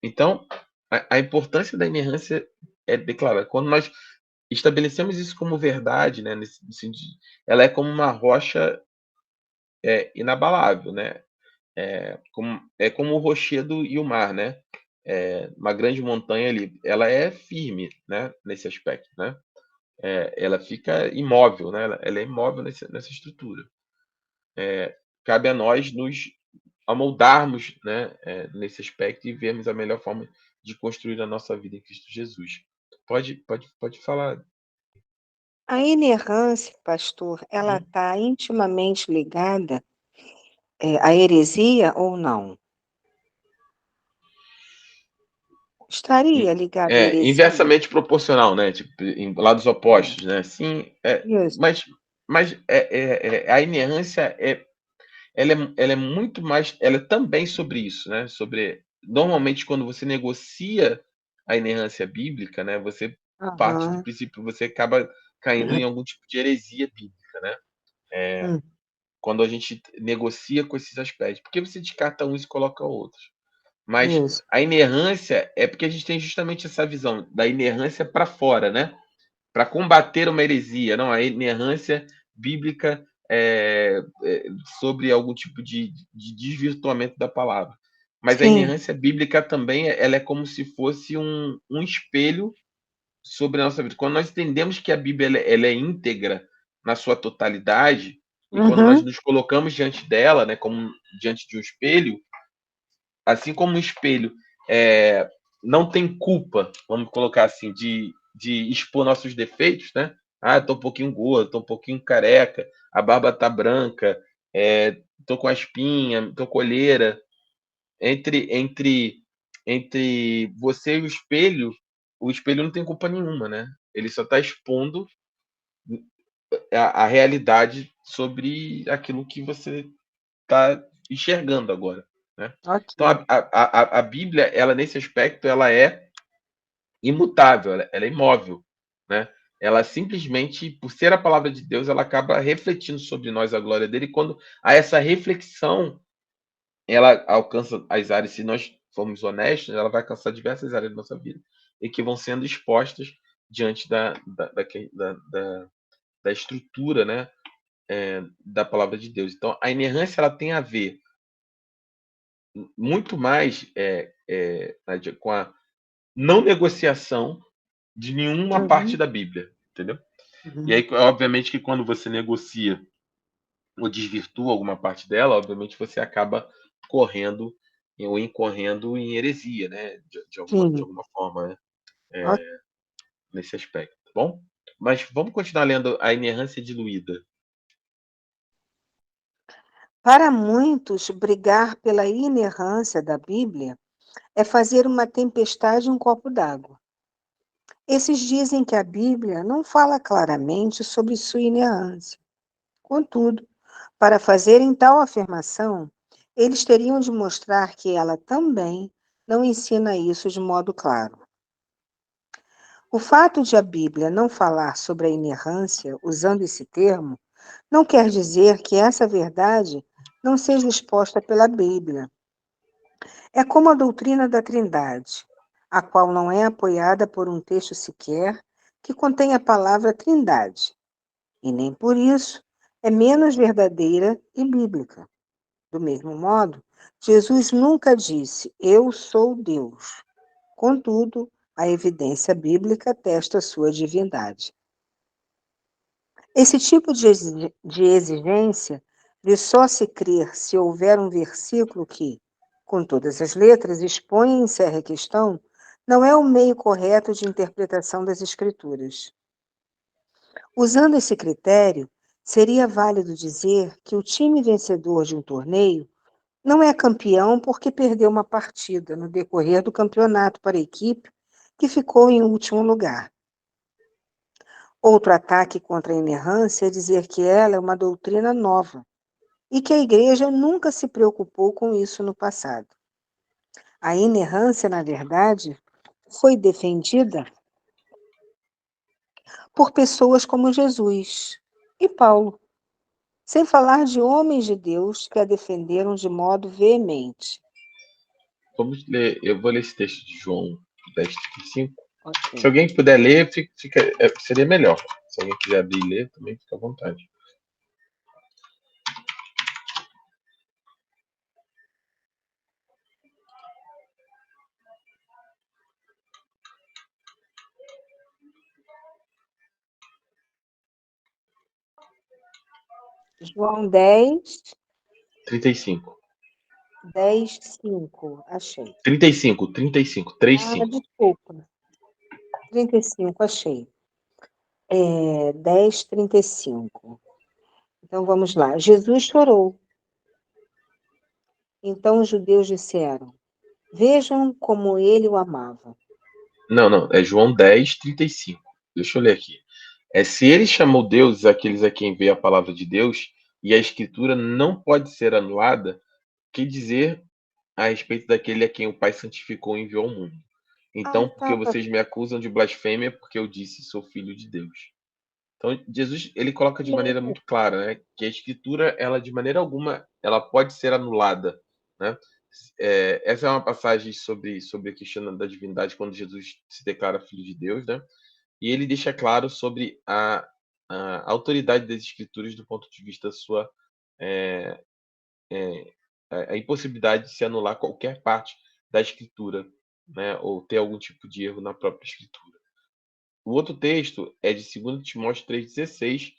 Então, a importância da inerrância é declarada. Quando nós estabelecemos isso como verdade, né, nesse sentido, ela é como uma rocha inabalável, né? Como o rochedo e o mar, né? Uma grande montanha ali, ela é firme, né, nesse aspecto, né? Ela fica imóvel, né? Ela é imóvel nessa estrutura. Cabe a nós nos amoldarmos, né, nesse aspecto e vermos a melhor forma de construir a nossa vida em Cristo Jesus. Pode falar. A inerrância, pastor, ela está intimamente ligada à heresia ou não? Estaria ligada à heresia? Inversamente proporcional, né? Tipo, em lados opostos, né? Sim, Isso. mas a inerrância ela é muito mais, ela é também sobre isso, né? Sobre normalmente, quando você negocia a inerrância bíblica, né, você parte do Aham. princípio, você acaba caindo em algum tipo de heresia bíblica, né? Hum, Quando a gente negocia com esses aspectos, porque você descarta uns e coloca outros. Mas isso. a inerrância é porque a gente tem justamente essa visão da inerrância para fora, né? Para combater uma heresia, não, a inerrância bíblica sobre algum tipo de desvirtuamento da palavra. Mas a Sim. inerrância bíblica também ela é como se fosse um espelho sobre a nossa vida. Quando nós entendemos que a Bíblia ela é íntegra na sua totalidade, e quando nós Uhum. nos colocamos diante dela, né, como diante de um espelho, assim como um espelho não tem culpa, vamos colocar assim, de expor nossos defeitos, né? Ah, tô um pouquinho gordo, tô um pouquinho careca, a barba tá branca, tô com a espinha, tô com olheira. Entre você e o espelho não tem culpa nenhuma, né? Ele só está expondo a realidade sobre aquilo que você está enxergando agora, né? Então Ok. a Bíblia, ela nesse aspecto, ela é imutável, ela é imóvel, né? Ela simplesmente, por ser a palavra de Deus, ela acaba refletindo sobre nós a glória dele. E quando há essa reflexão, ela alcança as áreas, se nós formos honestos, ela vai alcançar diversas áreas da nossa vida e que vão sendo expostas diante da estrutura, né, da palavra de Deus. Então, a inerrância ela tem a ver muito mais Nádia, com a não negociação de nenhuma parte Uhum. da Bíblia, entendeu? E Uhum. aí, obviamente, que quando você negocia ou desvirtua alguma parte dela, obviamente você acaba correndo ou incorrendo em heresia, né? De Sim. alguma forma, né? Ok. Nesse aspecto, tá bom? Mas vamos continuar lendo a inerrância diluída. Para muitos, brigar pela inerrância da Bíblia é fazer uma tempestade em um copo d'água. Esses dizem que a Bíblia não fala claramente sobre sua inerrância. Contudo, para fazerem tal afirmação, eles teriam de mostrar que ela também não ensina isso de modo claro. O fato de a Bíblia não falar sobre a inerrância usando esse termo não quer dizer que essa verdade não seja exposta pela Bíblia. É como a doutrina da Trindade, a qual não é apoiada por um texto sequer que contém a palavra Trindade, e nem por isso é menos verdadeira e bíblica. Do mesmo modo, Jesus nunca disse: Eu sou Deus. Contudo, a evidência bíblica atesta sua divindade. Esse tipo de exigência de só se crer se houver um versículo que, com todas as letras, expõe e encerra a questão, não é o meio correto de interpretação das Escrituras. Usando esse critério, seria válido dizer que o time vencedor de um torneio não é campeão porque perdeu uma partida no decorrer do campeonato para a equipe que ficou em último lugar. Outro ataque contra a inerrância é dizer que ela é uma doutrina nova e que a Igreja nunca se preocupou com isso no passado. A inerrância, na verdade, foi defendida por pessoas como Jesus e Paulo, sem falar de homens de Deus que a defenderam de modo veemente. Vamos ler, eu vou ler esse texto de João 10:35. Se Ok. alguém puder ler, seria melhor. Se alguém quiser abrir e ler, também fica à vontade. João 10, 35. 10, 5, achei. 35, 35, 3, Ah, 5. desculpa. 35, achei. 10, 35. Então vamos lá. Jesus chorou. Então os judeus disseram: Vejam como ele o amava. Não, não, é João 10:35. Deixa eu ler aqui. Se ele chamou deuses aqueles a quem veio a palavra de Deus, e a escritura não pode ser anulada, que dizer a respeito daquele a quem o Pai santificou e enviou ao mundo. Então, porque Tá. vocês me acusam de blasfêmia, porque eu disse sou filho de Deus. Então, Jesus, ele coloca de maneira muito clara, né, que a Escritura, ela de maneira alguma, ela pode ser anulada, né? Essa é uma passagem sobre a questão da divindade, quando Jesus se declara filho de Deus, né? E ele deixa claro sobre a autoridade das Escrituras do ponto de vista sua, é, a impossibilidade de se anular qualquer parte da Escritura, né? Ou ter algum tipo de erro na própria Escritura. O outro texto é de 2 Timóteo 3,16,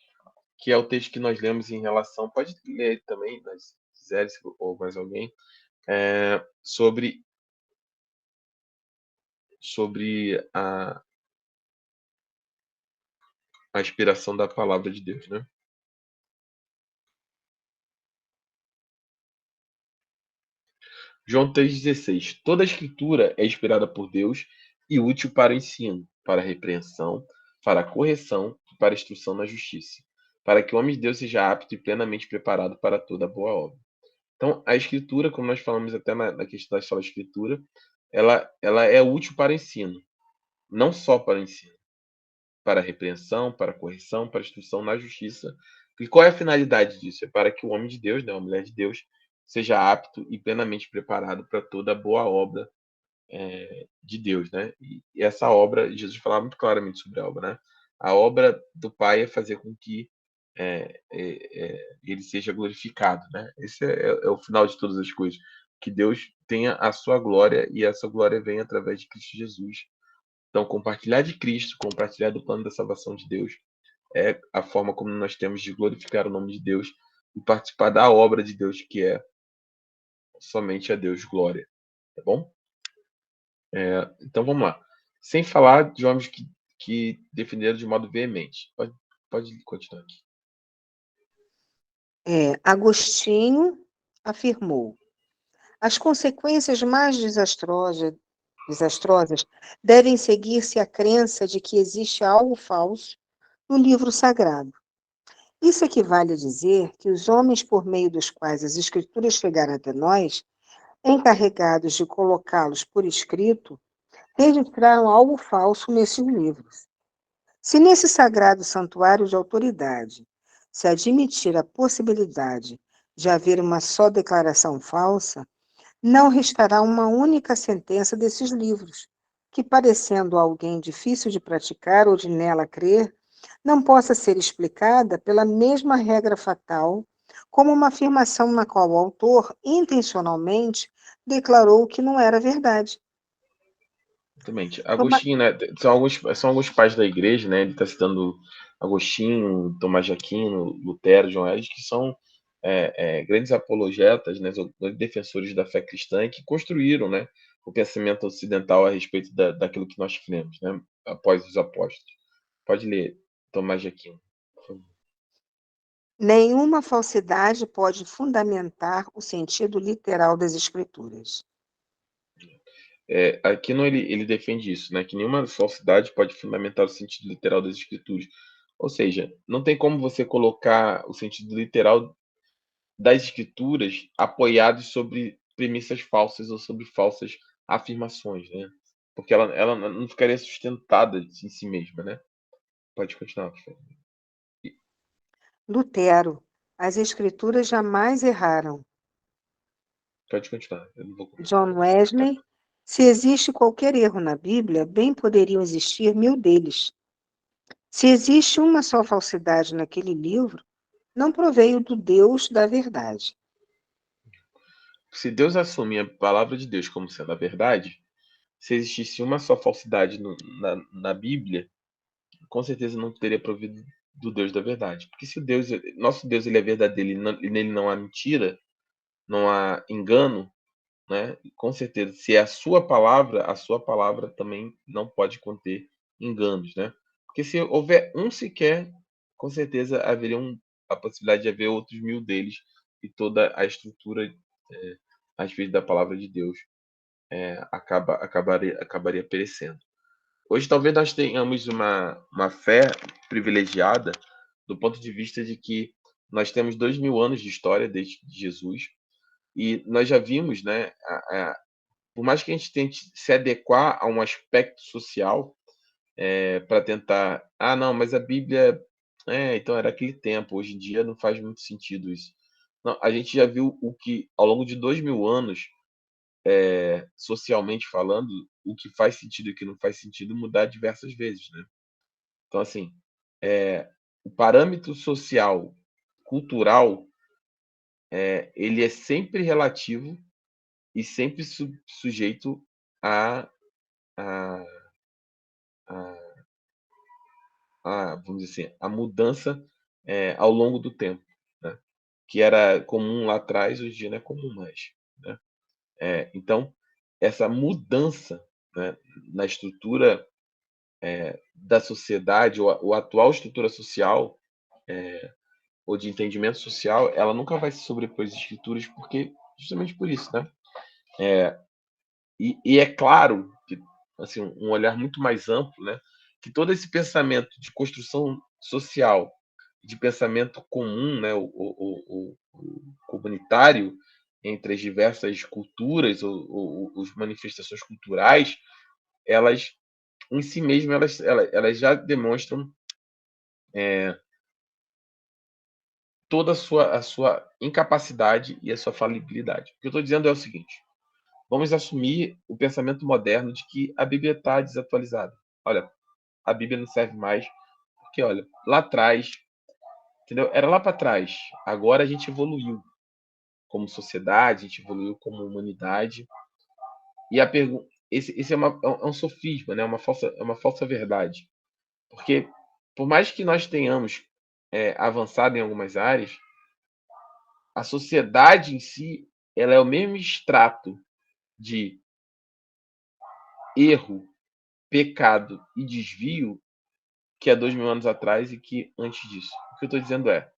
que é o texto que nós lemos em relação, pode ler também, mas se quiser, ou mais alguém, sobre a inspiração da palavra de Deus, né? João 3,16. Toda a escritura é inspirada por Deus e útil para o ensino, para a repreensão, para a correção e para a instrução na justiça, para que o homem de Deus seja apto e plenamente preparado para toda boa obra. Então, a escritura, como nós falamos até na questão da sala de escritura, ela é útil para o ensino, não só para o ensino, para a repreensão, para a correção, para a instrução na justiça. E qual é a finalidade disso? É para que o homem de Deus, né, a mulher de Deus, seja apto e plenamente preparado para toda boa obra de Deus, né? E essa obra, Jesus falava muito claramente sobre a obra, né? A obra do Pai é fazer com que ele seja glorificado, né? Esse é o final de todas as coisas, que Deus tenha a sua glória e essa glória vem através de Cristo Jesus. Então, compartilhar de Cristo, compartilhar do plano da salvação de Deus, é a forma como nós temos de glorificar o nome de Deus e participar da obra de Deus, que é somente a Deus glória, tá bom? Então vamos lá. Sem falar de homens que defenderam de modo veemente. Pode continuar aqui. Agostinho afirmou: as consequências mais desastrosas devem seguir-se a crença de que existe algo falso no livro sagrado. Isso equivale a dizer que os homens por meio dos quais as escrituras chegaram até nós, encarregados de colocá-los por escrito, registraram algo falso nesses livros. Se nesse sagrado santuário de autoridade se admitir a possibilidade de haver uma só declaração falsa, não restará uma única sentença desses livros, que, parecendo a alguém difícil de praticar ou de nela crer, não possa ser explicada pela mesma regra fatal, como uma afirmação na qual o autor, intencionalmente, declarou que não era verdade. Exatamente. Agostinho, né? São alguns pais da igreja, né? Ele está citando Agostinho, Tomás de Aquino, Lutero, João Eges, que são grandes apologetas, né? Defensores da fé cristã e que construíram, né? O pensamento ocidental a respeito daquilo que nós cremos, né? Após os apóstolos. Pode ler, Tomás de Aquino, por favor. Nenhuma falsidade pode fundamentar o sentido literal das Escrituras. Aquino ele defende isso, né? Que nenhuma falsidade pode fundamentar o sentido literal das escrituras. Ou seja, não tem como você colocar o sentido literal das escrituras apoiados sobre premissas falsas ou sobre falsas afirmações, né? Porque ela não ficaria sustentada em si mesma, né? Pode continuar, por favor. Lutero, as Escrituras jamais erraram. Pode continuar. Eu não vou John Wesley, se existe qualquer erro na Bíblia, bem poderiam existir 1000 deles. Se existe uma só falsidade naquele livro, não proveio do Deus da verdade. Se Deus assume a palavra de Deus como sendo a verdade, se existisse uma só falsidade na Bíblia, com certeza não teria provido do Deus da verdade. Porque se o Deus, nosso Deus, ele é verdadeiro e nele não há mentira, não há engano, né? Com certeza, se é a sua palavra também não pode conter enganos, né? Porque se houver um sequer, com certeza haveria a possibilidade de haver outros 1000 deles e toda a estrutura a respeito da palavra de Deus acabaria perecendo. Hoje talvez nós tenhamos uma fé privilegiada do ponto de vista de que nós temos 2000 anos de história desde Jesus E nós já vimos, né, por mais que a gente tente se adequar a um aspecto social, para tentar, não, mas a Bíblia, então era aquele tempo, hoje em dia não faz muito sentido isso. Não, a gente já viu o que, ao longo de 2000 anos, socialmente falando, o que faz sentido e o que não faz sentido mudar diversas vezes, né? Então, assim, o parâmetro social, cultural, ele é sempre relativo e sempre sujeito a, a, a, vamos dizer assim, a mudança ao longo do tempo, né? Que era comum lá atrás, hoje em dia não é comum mais, né? Então, essa mudança, né, na estrutura da sociedade, ou a atual estrutura social, ou de entendimento social, ela nunca vai se sobrepor às escrituras, porque justamente por isso, né? E é claro que, assim, um olhar muito mais amplo, né, que todo esse pensamento de construção social, de pensamento comum, né, o comunitário entre as diversas culturas ou as manifestações culturais, elas em si mesmas elas já demonstram toda a sua incapacidade e a sua falibilidade. O que eu estou dizendo é o seguinte: vamos assumir o pensamento moderno de que a Bíblia está desatualizada. Olha, a Bíblia não serve mais, porque, olha, lá atrás, entendeu? Era lá para trás. Agora a gente evoluiu como sociedade, a gente evoluiu como humanidade. E a pergunta, esse é um sofisma, né? É uma falsa verdade. Porque, por mais que nós tenhamos avançado em algumas áreas, a sociedade em si, ela é o mesmo extrato de erro, pecado e desvio que há 2000 anos atrás e que antes disso. O que eu estou dizendo é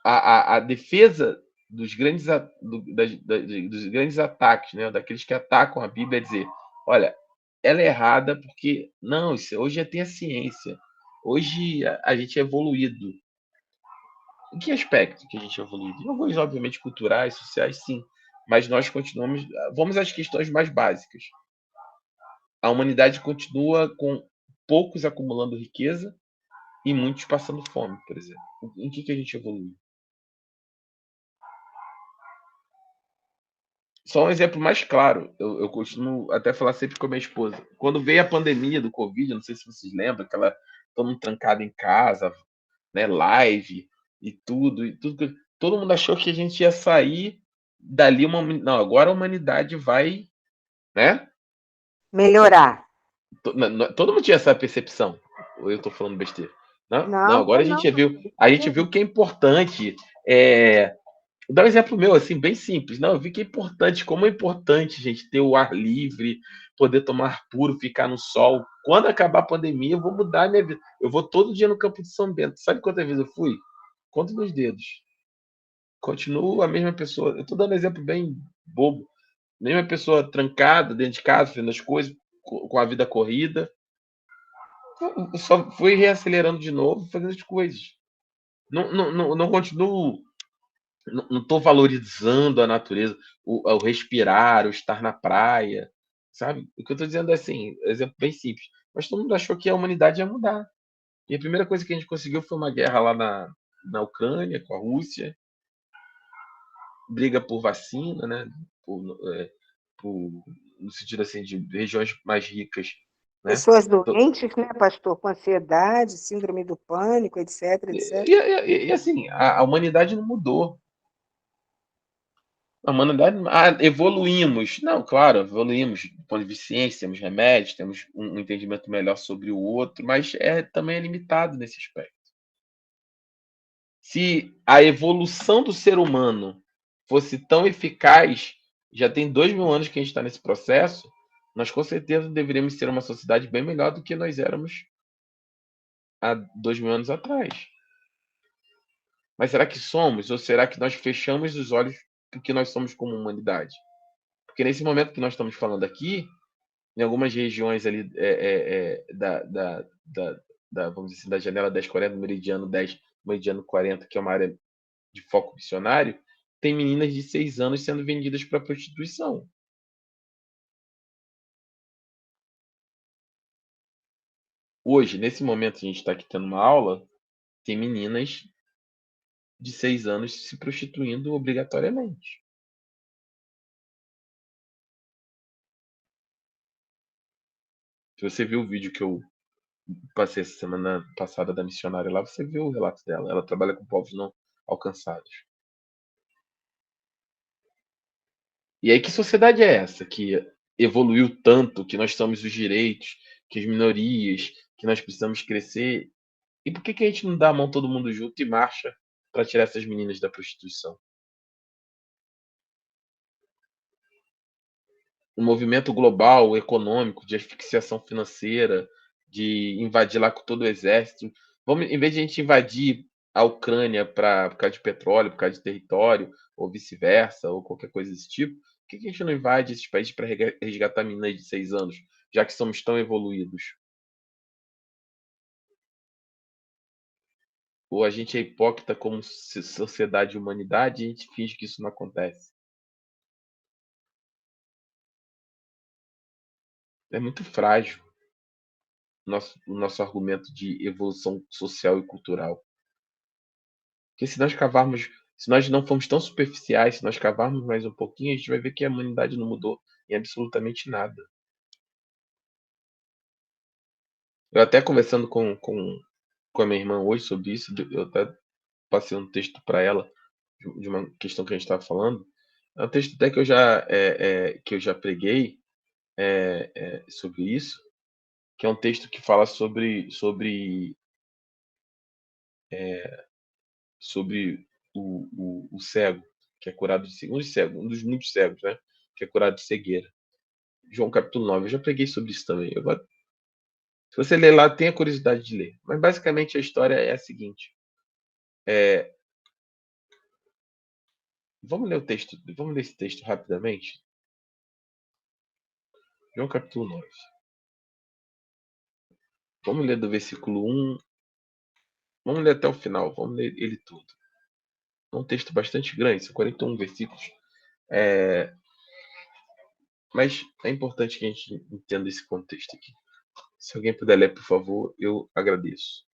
a defesa dos grandes, dos grandes ataques, né, daqueles que atacam a Bíblia, é dizer: olha, ela é errada porque, não, hoje já tem a ciência, hoje a gente é evoluído. Em que aspecto que a gente é evoluído? Em alguns, obviamente, culturais, sociais, sim, mas nós continuamos. Vamos às questões mais básicas. A humanidade continua com poucos acumulando riqueza e muitos passando fome, por exemplo. Em que a gente evolui? Só um exemplo mais claro, eu costumo até falar sempre com a minha esposa. Quando veio a pandemia do Covid, não sei se vocês lembram, aquela todo mundo trancado em casa, né, live e tudo, todo mundo achou que a gente ia sair dali não, agora a humanidade vai, né? Melhorar. Todo mundo tinha essa percepção. Ou eu estou falando besteira? Não, não, Não, agora não. a gente viu que é importante. Vou dar um exemplo meu, assim, bem simples. Não, eu vi que é importante, como é importante, gente, ter o ar livre, poder tomar ar puro, ficar no sol. Quando acabar a pandemia, eu vou mudar a minha vida. Eu vou todo dia no Campo de São Bento. Sabe quantas vezes eu fui? Conto nos dedos. Continuo a mesma pessoa. Eu estou dando um exemplo bem bobo. Mesma pessoa trancada dentro de casa, fazendo as coisas, com a vida corrida. Eu só fui reacelerando de novo, fazendo as coisas. Não, não, não, não continuo, não estou valorizando a natureza, o respirar, o estar na praia, sabe? O que eu estou dizendo é assim, exemplo bem simples. Mas todo mundo achou que a humanidade ia mudar. E a primeira coisa que a gente conseguiu foi uma guerra lá na Ucrânia, com a Rússia, briga por vacina, né? No sentido assim de regiões mais ricas, né? Pessoas doentes, né, pastor, com ansiedade, síndrome do pânico, etc, etc. E assim, a humanidade não mudou. A humanidade, evoluímos. Não, claro, evoluímos do ponto de vista de ciência, temos remédios, temos um entendimento melhor sobre o outro, mas também é limitado nesse aspecto. Se a evolução do ser humano fosse tão eficaz, já tem 2000 anos que a gente está nesse processo, nós com certeza deveríamos ser uma sociedade bem melhor do que nós éramos há 2000 anos atrás. Mas será que somos? Ou será que nós fechamos os olhos para o que nós somos como humanidade? Porque nesse momento que nós estamos falando aqui, em algumas regiões ali vamos dizer assim, da janela 1040, meridiano 10, meridiano 40, que é uma área de foco missionário, tem meninas de 6 anos sendo vendidas para prostituição. Hoje, nesse momento, a gente está aqui tendo uma aula, tem meninas de 6 anos se prostituindo obrigatoriamente. Se você viu o vídeo que eu passei essa semana passada da missionária lá, você viu o relato dela. Ela trabalha com povos não alcançados. E aí, que sociedade é essa que evoluiu tanto, que nós temos os direitos, que as minorias, que nós precisamos crescer? E por que a gente não dá a mão todo mundo junto e marcha para tirar essas meninas da prostituição? Um movimento global, econômico, de asfixiação financeira, de invadir lá com todo o exército. Vamos, em vez de a gente invadir a Ucrânia por causa de petróleo, por causa de território, ou vice-versa, ou qualquer coisa desse tipo, por que a gente não invade esses países para resgatar meninas de 6 anos, já que somos tão evoluídos? Ou a gente é hipócrita como sociedade e humanidade e a gente finge que isso não acontece? É muito frágil o nosso argumento de evolução social e cultural. Porque se nós não formos tão superficiais, se nós cavarmos mais um pouquinho, a gente vai ver que a humanidade não mudou em absolutamente nada. Eu até conversando com a minha irmã hoje sobre isso, eu até passei um texto para ela de uma questão que a gente estava falando. É um texto até que eu já preguei sobre isso, que é um texto que fala sobre o cego, que é curado de um dos muitos cegos, né? Que é curado de cegueira. João capítulo 9. Eu já preguei sobre isso também. Se você ler lá, tenha curiosidade de ler. Mas basicamente a história é a seguinte. É, vamos ler esse texto rapidamente. João capítulo 9. Vamos ler do versículo 1. Vamos ler até o final. Vamos ler ele tudo. É um texto bastante grande, são 41 versículos. É, mas é importante que a gente entenda esse contexto aqui. Se alguém puder ler, por favor, eu agradeço.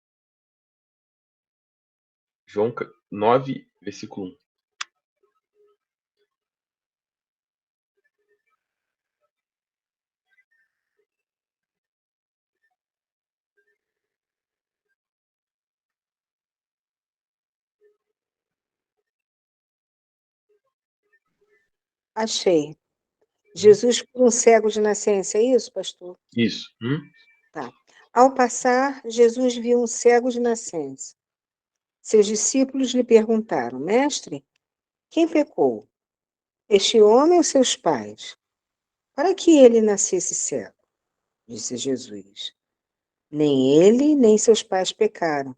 João 9, versículo 1. Achei. Jesus por um cego de nascença, é isso, pastor? Isso. Tá. Ao passar, Jesus viu um cego de nascença. Seus discípulos lhe perguntaram: Mestre, quem pecou? Este homem ou seus pais? Para que ele nascesse cego? Disse Jesus. Nem ele, nem seus pais pecaram.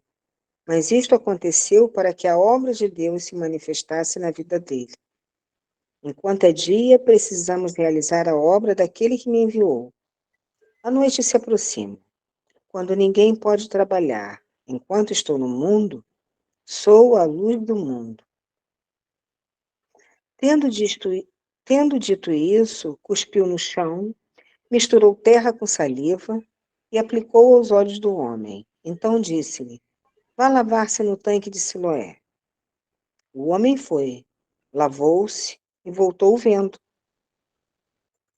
Mas isto aconteceu para que a obra de Deus se manifestasse na vida dele. Enquanto é dia, precisamos realizar a obra daquele que me enviou. A noite se aproxima. Quando ninguém pode trabalhar, enquanto estou no mundo, sou a luz do mundo. Tendo dito, tendo dito isso, cuspiu no chão, misturou terra com saliva e aplicou aos olhos do homem. Então disse-lhe: Vá lavar-se no tanque de Siloé. O homem foi, lavou-se e voltou vendo.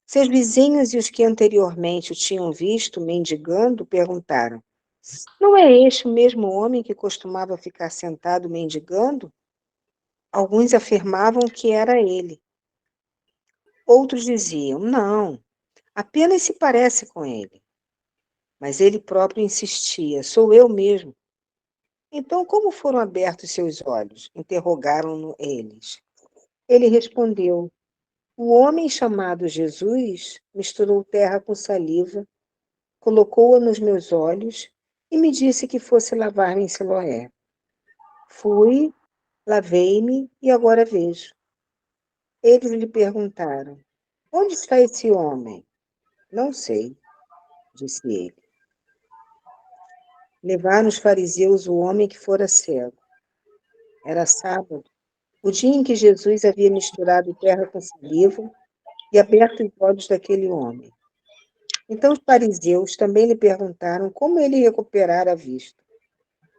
Seus vizinhos e os que anteriormente o tinham visto mendigando perguntaram: Não é este o mesmo homem que costumava ficar sentado mendigando? Alguns afirmavam que era ele. Outros diziam: Não, apenas se parece com ele. Mas ele próprio insistia: Sou eu mesmo. Então, como foram abertos seus olhos? Interrogaram-no eles. Ele respondeu: O homem chamado Jesus misturou terra com saliva, colocou-a nos meus olhos e me disse que fosse lavar-me em Siloé. Fui, lavei-me e agora vejo. Eles lhe perguntaram: Onde está esse homem? Não sei, disse ele. Levaram os fariseus o homem que fora cego. Era sábado. o dia em que Jesus havia misturado terra com saliva e aberto os olhos daquele homem. Então os fariseus também lhe perguntaram como ele recuperara a vista.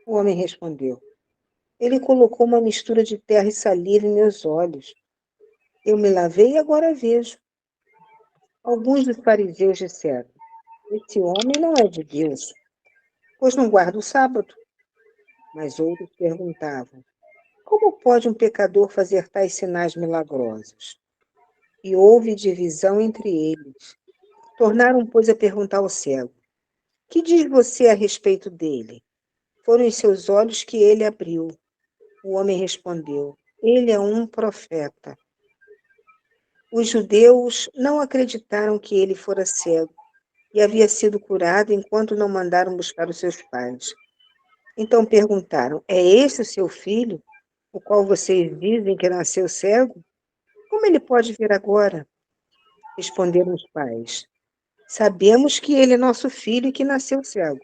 O homem respondeu: Ele colocou uma mistura de terra e saliva em meus olhos. Eu me lavei e agora vejo. Alguns dos fariseus disseram: Esse homem não é de Deus, pois não guarda o sábado. Mas outros perguntavam: Como pode um pecador fazer tais sinais milagrosos? E houve divisão entre eles. Tornaram, pois, a perguntar ao cego: Que diz você a respeito dele? Foram os seus olhos que ele abriu. O homem respondeu: Ele é um profeta. Os judeus não acreditaram que ele fora cego e havia sido curado enquanto não mandaram buscar os seus pais. Então perguntaram: É esse o seu filho, o qual vocês dizem que nasceu cego? Como ele pode vir agora? Responderam os pais: Sabemos que ele é nosso filho e que nasceu cego,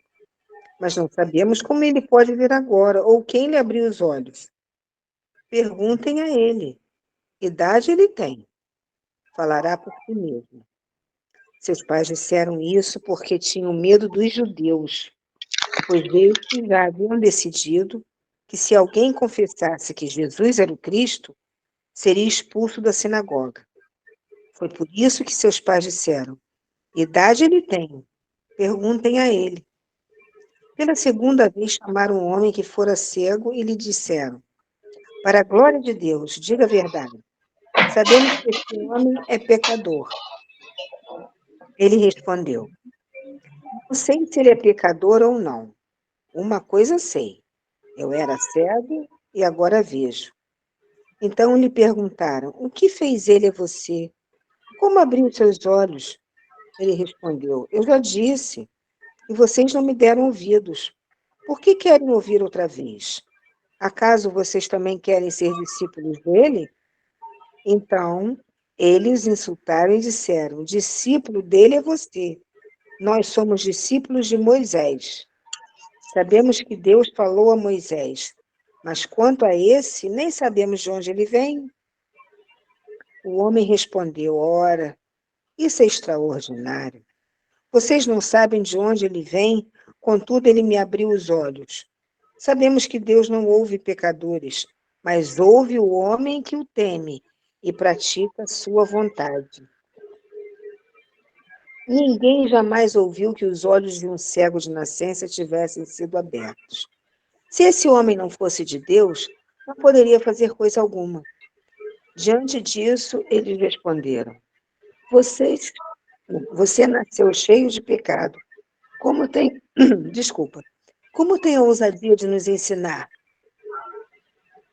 mas não sabemos como ele pode vir agora ou quem lhe abriu os olhos. Perguntem a ele. Idade ele tem. Falará por si mesmo. Seus pais disseram isso porque tinham medo dos judeus, pois estes já haviam decidido que se alguém confessasse que Jesus era o Cristo, seria expulso da sinagoga. Foi por isso que seus pais disseram: Idade ele tem. Perguntem a ele. Pela segunda vez chamaram um homem que fora cego e lhe disseram: Para a glória de Deus, diga a verdade. Sabemos que esse homem é pecador. Ele respondeu: Não sei se ele é pecador ou não. Uma coisa sei: eu era cego e agora vejo. Então lhe perguntaram: O que fez ele a você? Como abriu seus olhos? Ele respondeu: Eu já disse, e vocês não me deram ouvidos. Por que querem ouvir outra vez? Acaso vocês também querem ser discípulos dele? Então eles insultaram e disseram: Discípulo dele é você. Nós somos discípulos de Moisés. Sabemos que Deus falou a Moisés, mas quanto a esse, nem sabemos de onde ele vem. O homem respondeu: Ora, isso é extraordinário. Vocês não sabem de onde ele vem, contudo ele me abriu os olhos. Sabemos que Deus não ouve pecadores, mas ouve o homem que o teme e pratica a sua vontade. Ninguém jamais ouviu que os olhos de um cego de nascença tivessem sido abertos. Se esse homem não fosse de Deus, não poderia fazer coisa alguma. Diante disso, eles responderam: Você nasceu cheio de pecado. Como tem, desculpa, como tem a ousadia de nos ensinar?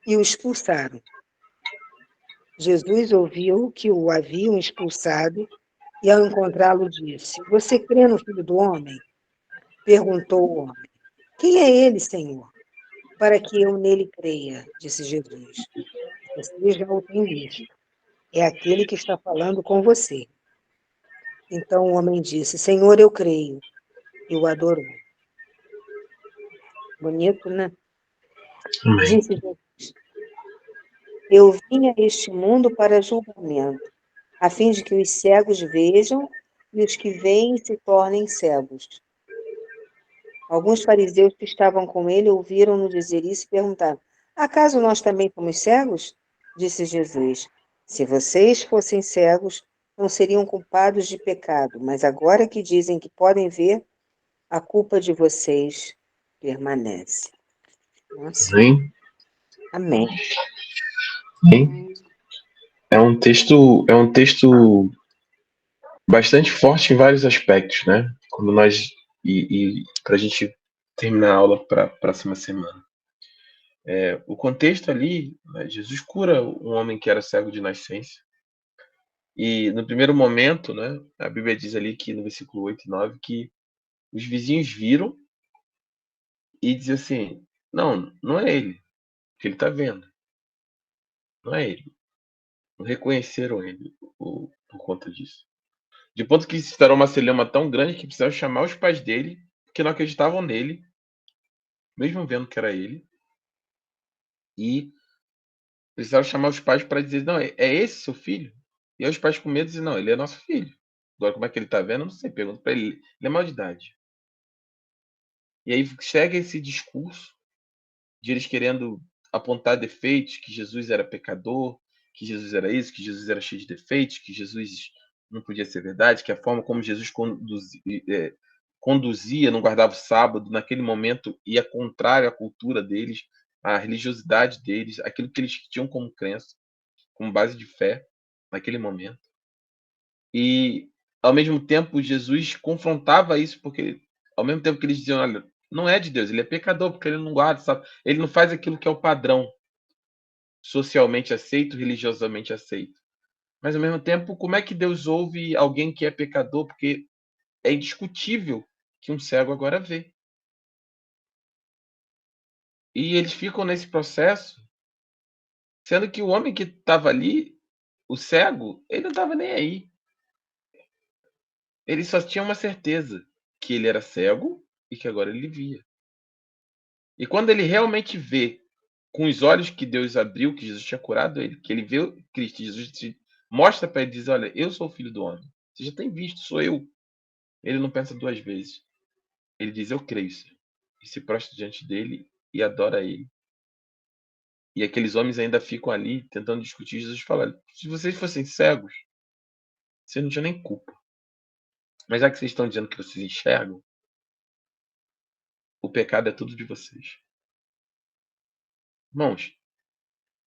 E o expulsaram. Jesus ouviu que o haviam expulsado e, ao encontrá-lo, disse: Você crê no Filho do Homem? Perguntou o homem: Quem é ele, Senhor? Para que eu nele creia, disse Jesus. Você já o tem visto. É aquele que está falando com você. Então o homem disse: Senhor, eu creio. E o adorou. Bonito, né? Amém. Disse Jesus: Eu vim a este mundo para julgamento, a fim de que os cegos vejam e os que veem se tornem cegos. Alguns fariseus que estavam com ele ouviram-no dizer isso e perguntaram: Acaso nós também somos cegos? Disse Jesus: Se vocês fossem cegos, não seriam culpados de pecado, mas agora que dizem que podem ver, a culpa de vocês permanece. Nossa, Amém. amém. Amém. É um texto bastante forte em vários aspectos, né? Quando nós e para a gente terminar a aula para a próxima semana. O contexto ali, né, Jesus cura um homem que era cego de nascença. E no primeiro momento, né, a Bíblia diz ali que no versículo 8 e 9 que os vizinhos viram e diziam assim: Não, não é ele, que ele está vendo. Não é ele. Não reconheceram ele por conta disso. De ponto que se tornou uma celeuma tão grande que precisaram chamar os pais dele, que não acreditavam nele, mesmo vendo que era ele, e precisaram chamar os pais para dizer, não, é esse seu filho? E aí os pais com medo dizem, não, ele é nosso filho. Agora, como é que ele está vendo? Eu não sei, pergunto para ele. Ele é maior de idade. E aí chega esse discurso de eles querendo apontar defeitos, que Jesus era pecador, que Jesus era isso, que Jesus era cheio de defeitos, que Jesus não podia ser verdade, que a forma como Jesus conduzia, não guardava o sábado, naquele momento ia contrário à cultura deles, à religiosidade deles, aquilo que eles tinham como crença, como base de fé naquele momento. E, ao mesmo tempo, Jesus confrontava isso, porque, ao mesmo tempo que eles diziam, olha, não é de Deus, ele é pecador, porque ele não guarda, sabe? Ele não faz aquilo que é o padrão socialmente aceito, religiosamente aceito. Mas, ao mesmo tempo, como é que Deus ouve alguém que é pecador? Porque é indiscutível que um cego agora vê. E eles ficam nesse processo, sendo que o homem que estava ali, o cego, ele não estava nem aí. Ele só tinha uma certeza, que ele era cego e que agora ele via. E quando ele realmente vê com os olhos que Deus abriu, que Jesus tinha curado ele, que ele vê o Cristo, Jesus mostra para ele e diz: olha, eu sou o filho do homem. Você já tem visto, sou eu. Ele não pensa duas vezes. Ele diz: eu creio, Senhor. E se prostra diante dele e adora ele. E aqueles homens ainda ficam ali tentando discutir. Jesus fala: se vocês fossem cegos, vocês não tinham nem culpa. Mas já que vocês estão dizendo que vocês enxergam, o pecado é tudo de vocês. Irmãos,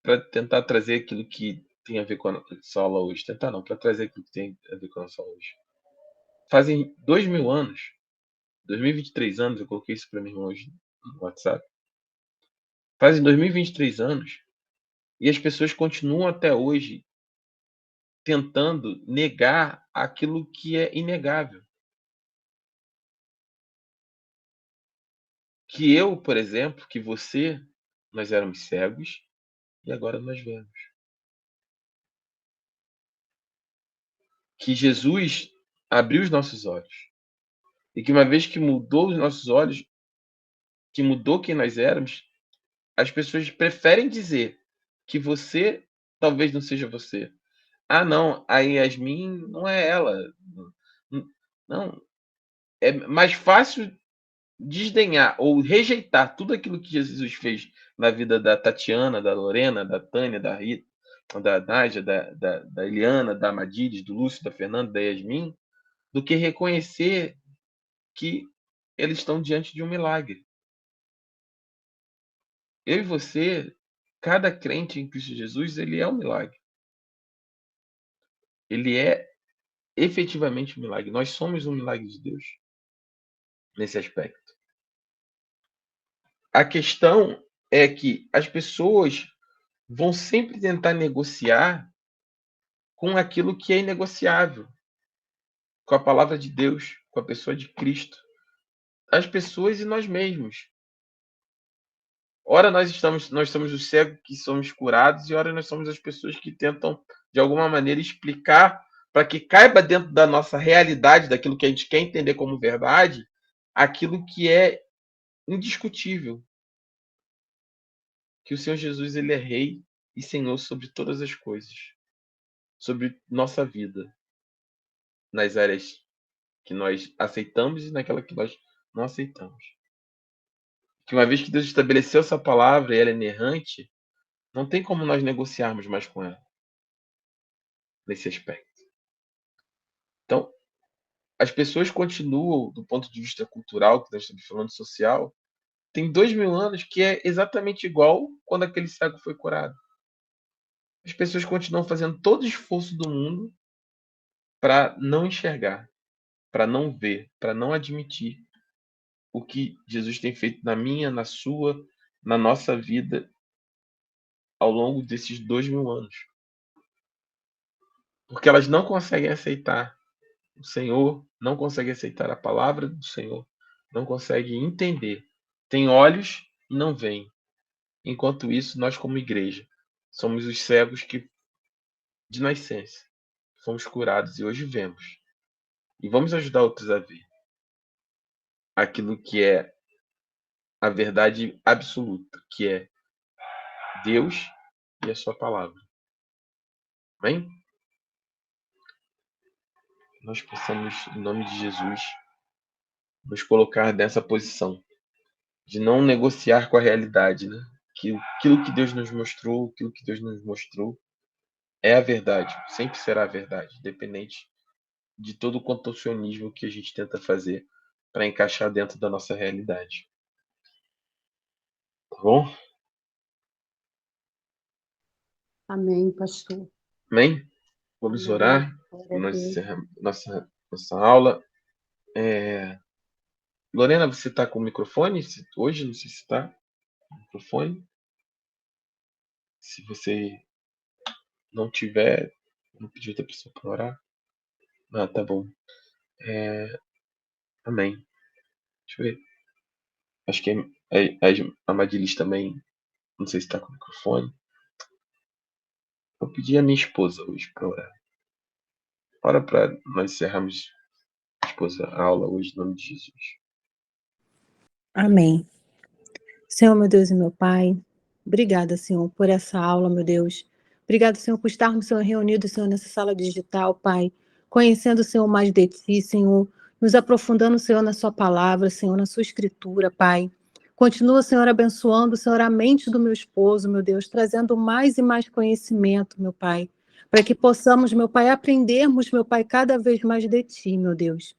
para tentar trazer aquilo que tem a ver com a nossa aula hoje. Tentar não, para trazer aquilo que tem a ver com a nossa aula hoje. Fazem 2000 anos, 2023 anos, eu coloquei isso para mim hoje no WhatsApp. Fazem 2023 anos e as pessoas continuam até hoje tentando negar aquilo que é inegável. Que eu, por exemplo, que você, nós éramos cegos e agora nós vemos. Que Jesus abriu os nossos olhos. E que uma vez que mudou os nossos olhos, que mudou quem nós éramos, as pessoas preferem dizer que você talvez não seja você. Ah, não, a Yasmin não é ela. Não, é mais fácil desdenhar ou rejeitar tudo aquilo que Jesus fez na vida da Tatiana, da Lorena, da Tânia, da Rita, da Nádia, da Eliana, da Amadires, do Lúcio, da Fernanda, da Yasmin, do que reconhecer que eles estão diante de um milagre. Eu e você, cada crente em Cristo Jesus, ele é um milagre. Ele é efetivamente um milagre. Nós somos um milagre de Deus nesse aspecto. A questão é que as pessoas vão sempre tentar negociar com aquilo que é inegociável, com a palavra de Deus, com a pessoa de Cristo, as pessoas e nós mesmos. Ora nós somos os cegos que somos curados e ora nós somos as pessoas que tentam de alguma maneira explicar para que caiba dentro da nossa realidade, daquilo que a gente quer entender como verdade, aquilo que é indiscutível, que o Senhor Jesus ele é rei e senhor sobre todas as coisas, sobre nossa vida, nas áreas que nós aceitamos e naquela que nós não aceitamos. Que uma vez que Deus estabeleceu essa palavra e ela é inerrante, não tem como nós negociarmos mais com ela nesse aspecto. Então, as pessoas continuam, do ponto de vista cultural, que nós estamos falando social, tem 2000 anos que é exatamente igual quando aquele cego foi curado. As pessoas continuam fazendo todo o esforço do mundo para não enxergar, para não ver, para não admitir o que Jesus tem feito na minha, na sua, na nossa vida ao longo desses 2000 anos. Porque elas não conseguem aceitar o Senhor, não conseguem aceitar a palavra do Senhor, não conseguem entender. Tem olhos e não veem. Enquanto isso, nós como igreja, somos os cegos que, de nascença, fomos curados e hoje vemos. E vamos ajudar outros a ver aquilo que é a verdade absoluta, que é Deus e a sua palavra. Amém? Nós possamos, em nome de Jesus, nos colocar nessa posição de não negociar com a realidade, né? Que aquilo que Deus nos mostrou, aquilo que Deus nos mostrou é a verdade, sempre será a verdade, independente de todo o contorcionismo que a gente tenta fazer para encaixar dentro da nossa realidade. Tá bom? Amém, pastor. Amém? Vamos Amém. orar. Glória a Nós Deus. encerramos nossa aula. Lorena, você está com o microfone? Hoje, não sei se está com o microfone. Se você não tiver, vou pedir outra pessoa para orar. Ah, tá bom. Amém. Deixa eu ver. Acho que a Madilis também, não sei se está com o microfone. Eu pedi a minha esposa hoje para orar. Ora para nós encerrarmos, esposa, a aula hoje, em nome de Jesus. Amém. Senhor, meu Deus e meu Pai, obrigada, Senhor, por essa aula, meu Deus. Obrigada, Senhor, por estarmos, Senhor, reunidos, Senhor, nessa sala digital, Pai, conhecendo, Senhor, mais de Ti, Senhor, nos aprofundando, Senhor, na Sua palavra, Senhor, na Sua escritura, Pai. Continua, Senhor, abençoando, Senhor, a mente do meu esposo, meu Deus, trazendo mais e mais conhecimento, meu Pai, para que possamos, meu Pai, aprendermos, meu Pai, cada vez mais de Ti, meu Deus.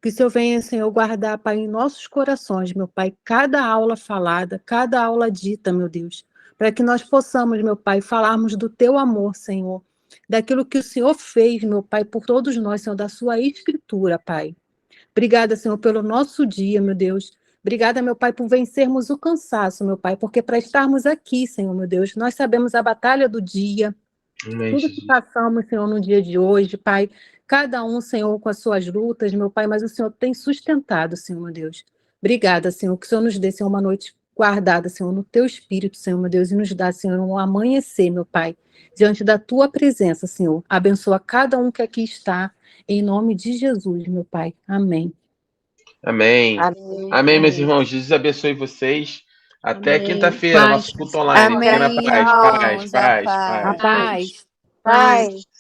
Que o Senhor venha, Senhor, guardar, Pai, em nossos corações, meu Pai, cada aula falada, cada aula dita, meu Deus, para que nós possamos, meu Pai, falarmos do Teu amor, Senhor, daquilo que o Senhor fez, meu Pai, por todos nós, Senhor, da Sua Escritura, Pai. Obrigada, Senhor, pelo nosso dia, meu Deus. Obrigada, meu Pai, por vencermos o cansaço, meu Pai, porque para estarmos aqui, Senhor, meu Deus, nós sabemos a batalha do dia, Amém, tudo Jesus. que passamos, Senhor, no dia de hoje, Pai, cada um, Senhor, com as suas lutas, meu Pai, mas o Senhor tem sustentado, Senhor, meu Deus. Obrigada, Senhor, que o Senhor nos dê, Senhor, uma noite guardada, Senhor, no Teu Espírito, Senhor, meu Deus, e nos dá, Senhor, um amanhecer, meu Pai, diante da Tua presença, Senhor. Abençoa cada um que aqui está, em nome de Jesus, meu Pai. Amém. Amém. Amém. Amém, meus irmãos. Jesus abençoe vocês. Até Amém. quinta-feira, Paz. nosso culto online. Fiquem na Amém, paz, irmãos. paz, A paz. paz. Paz.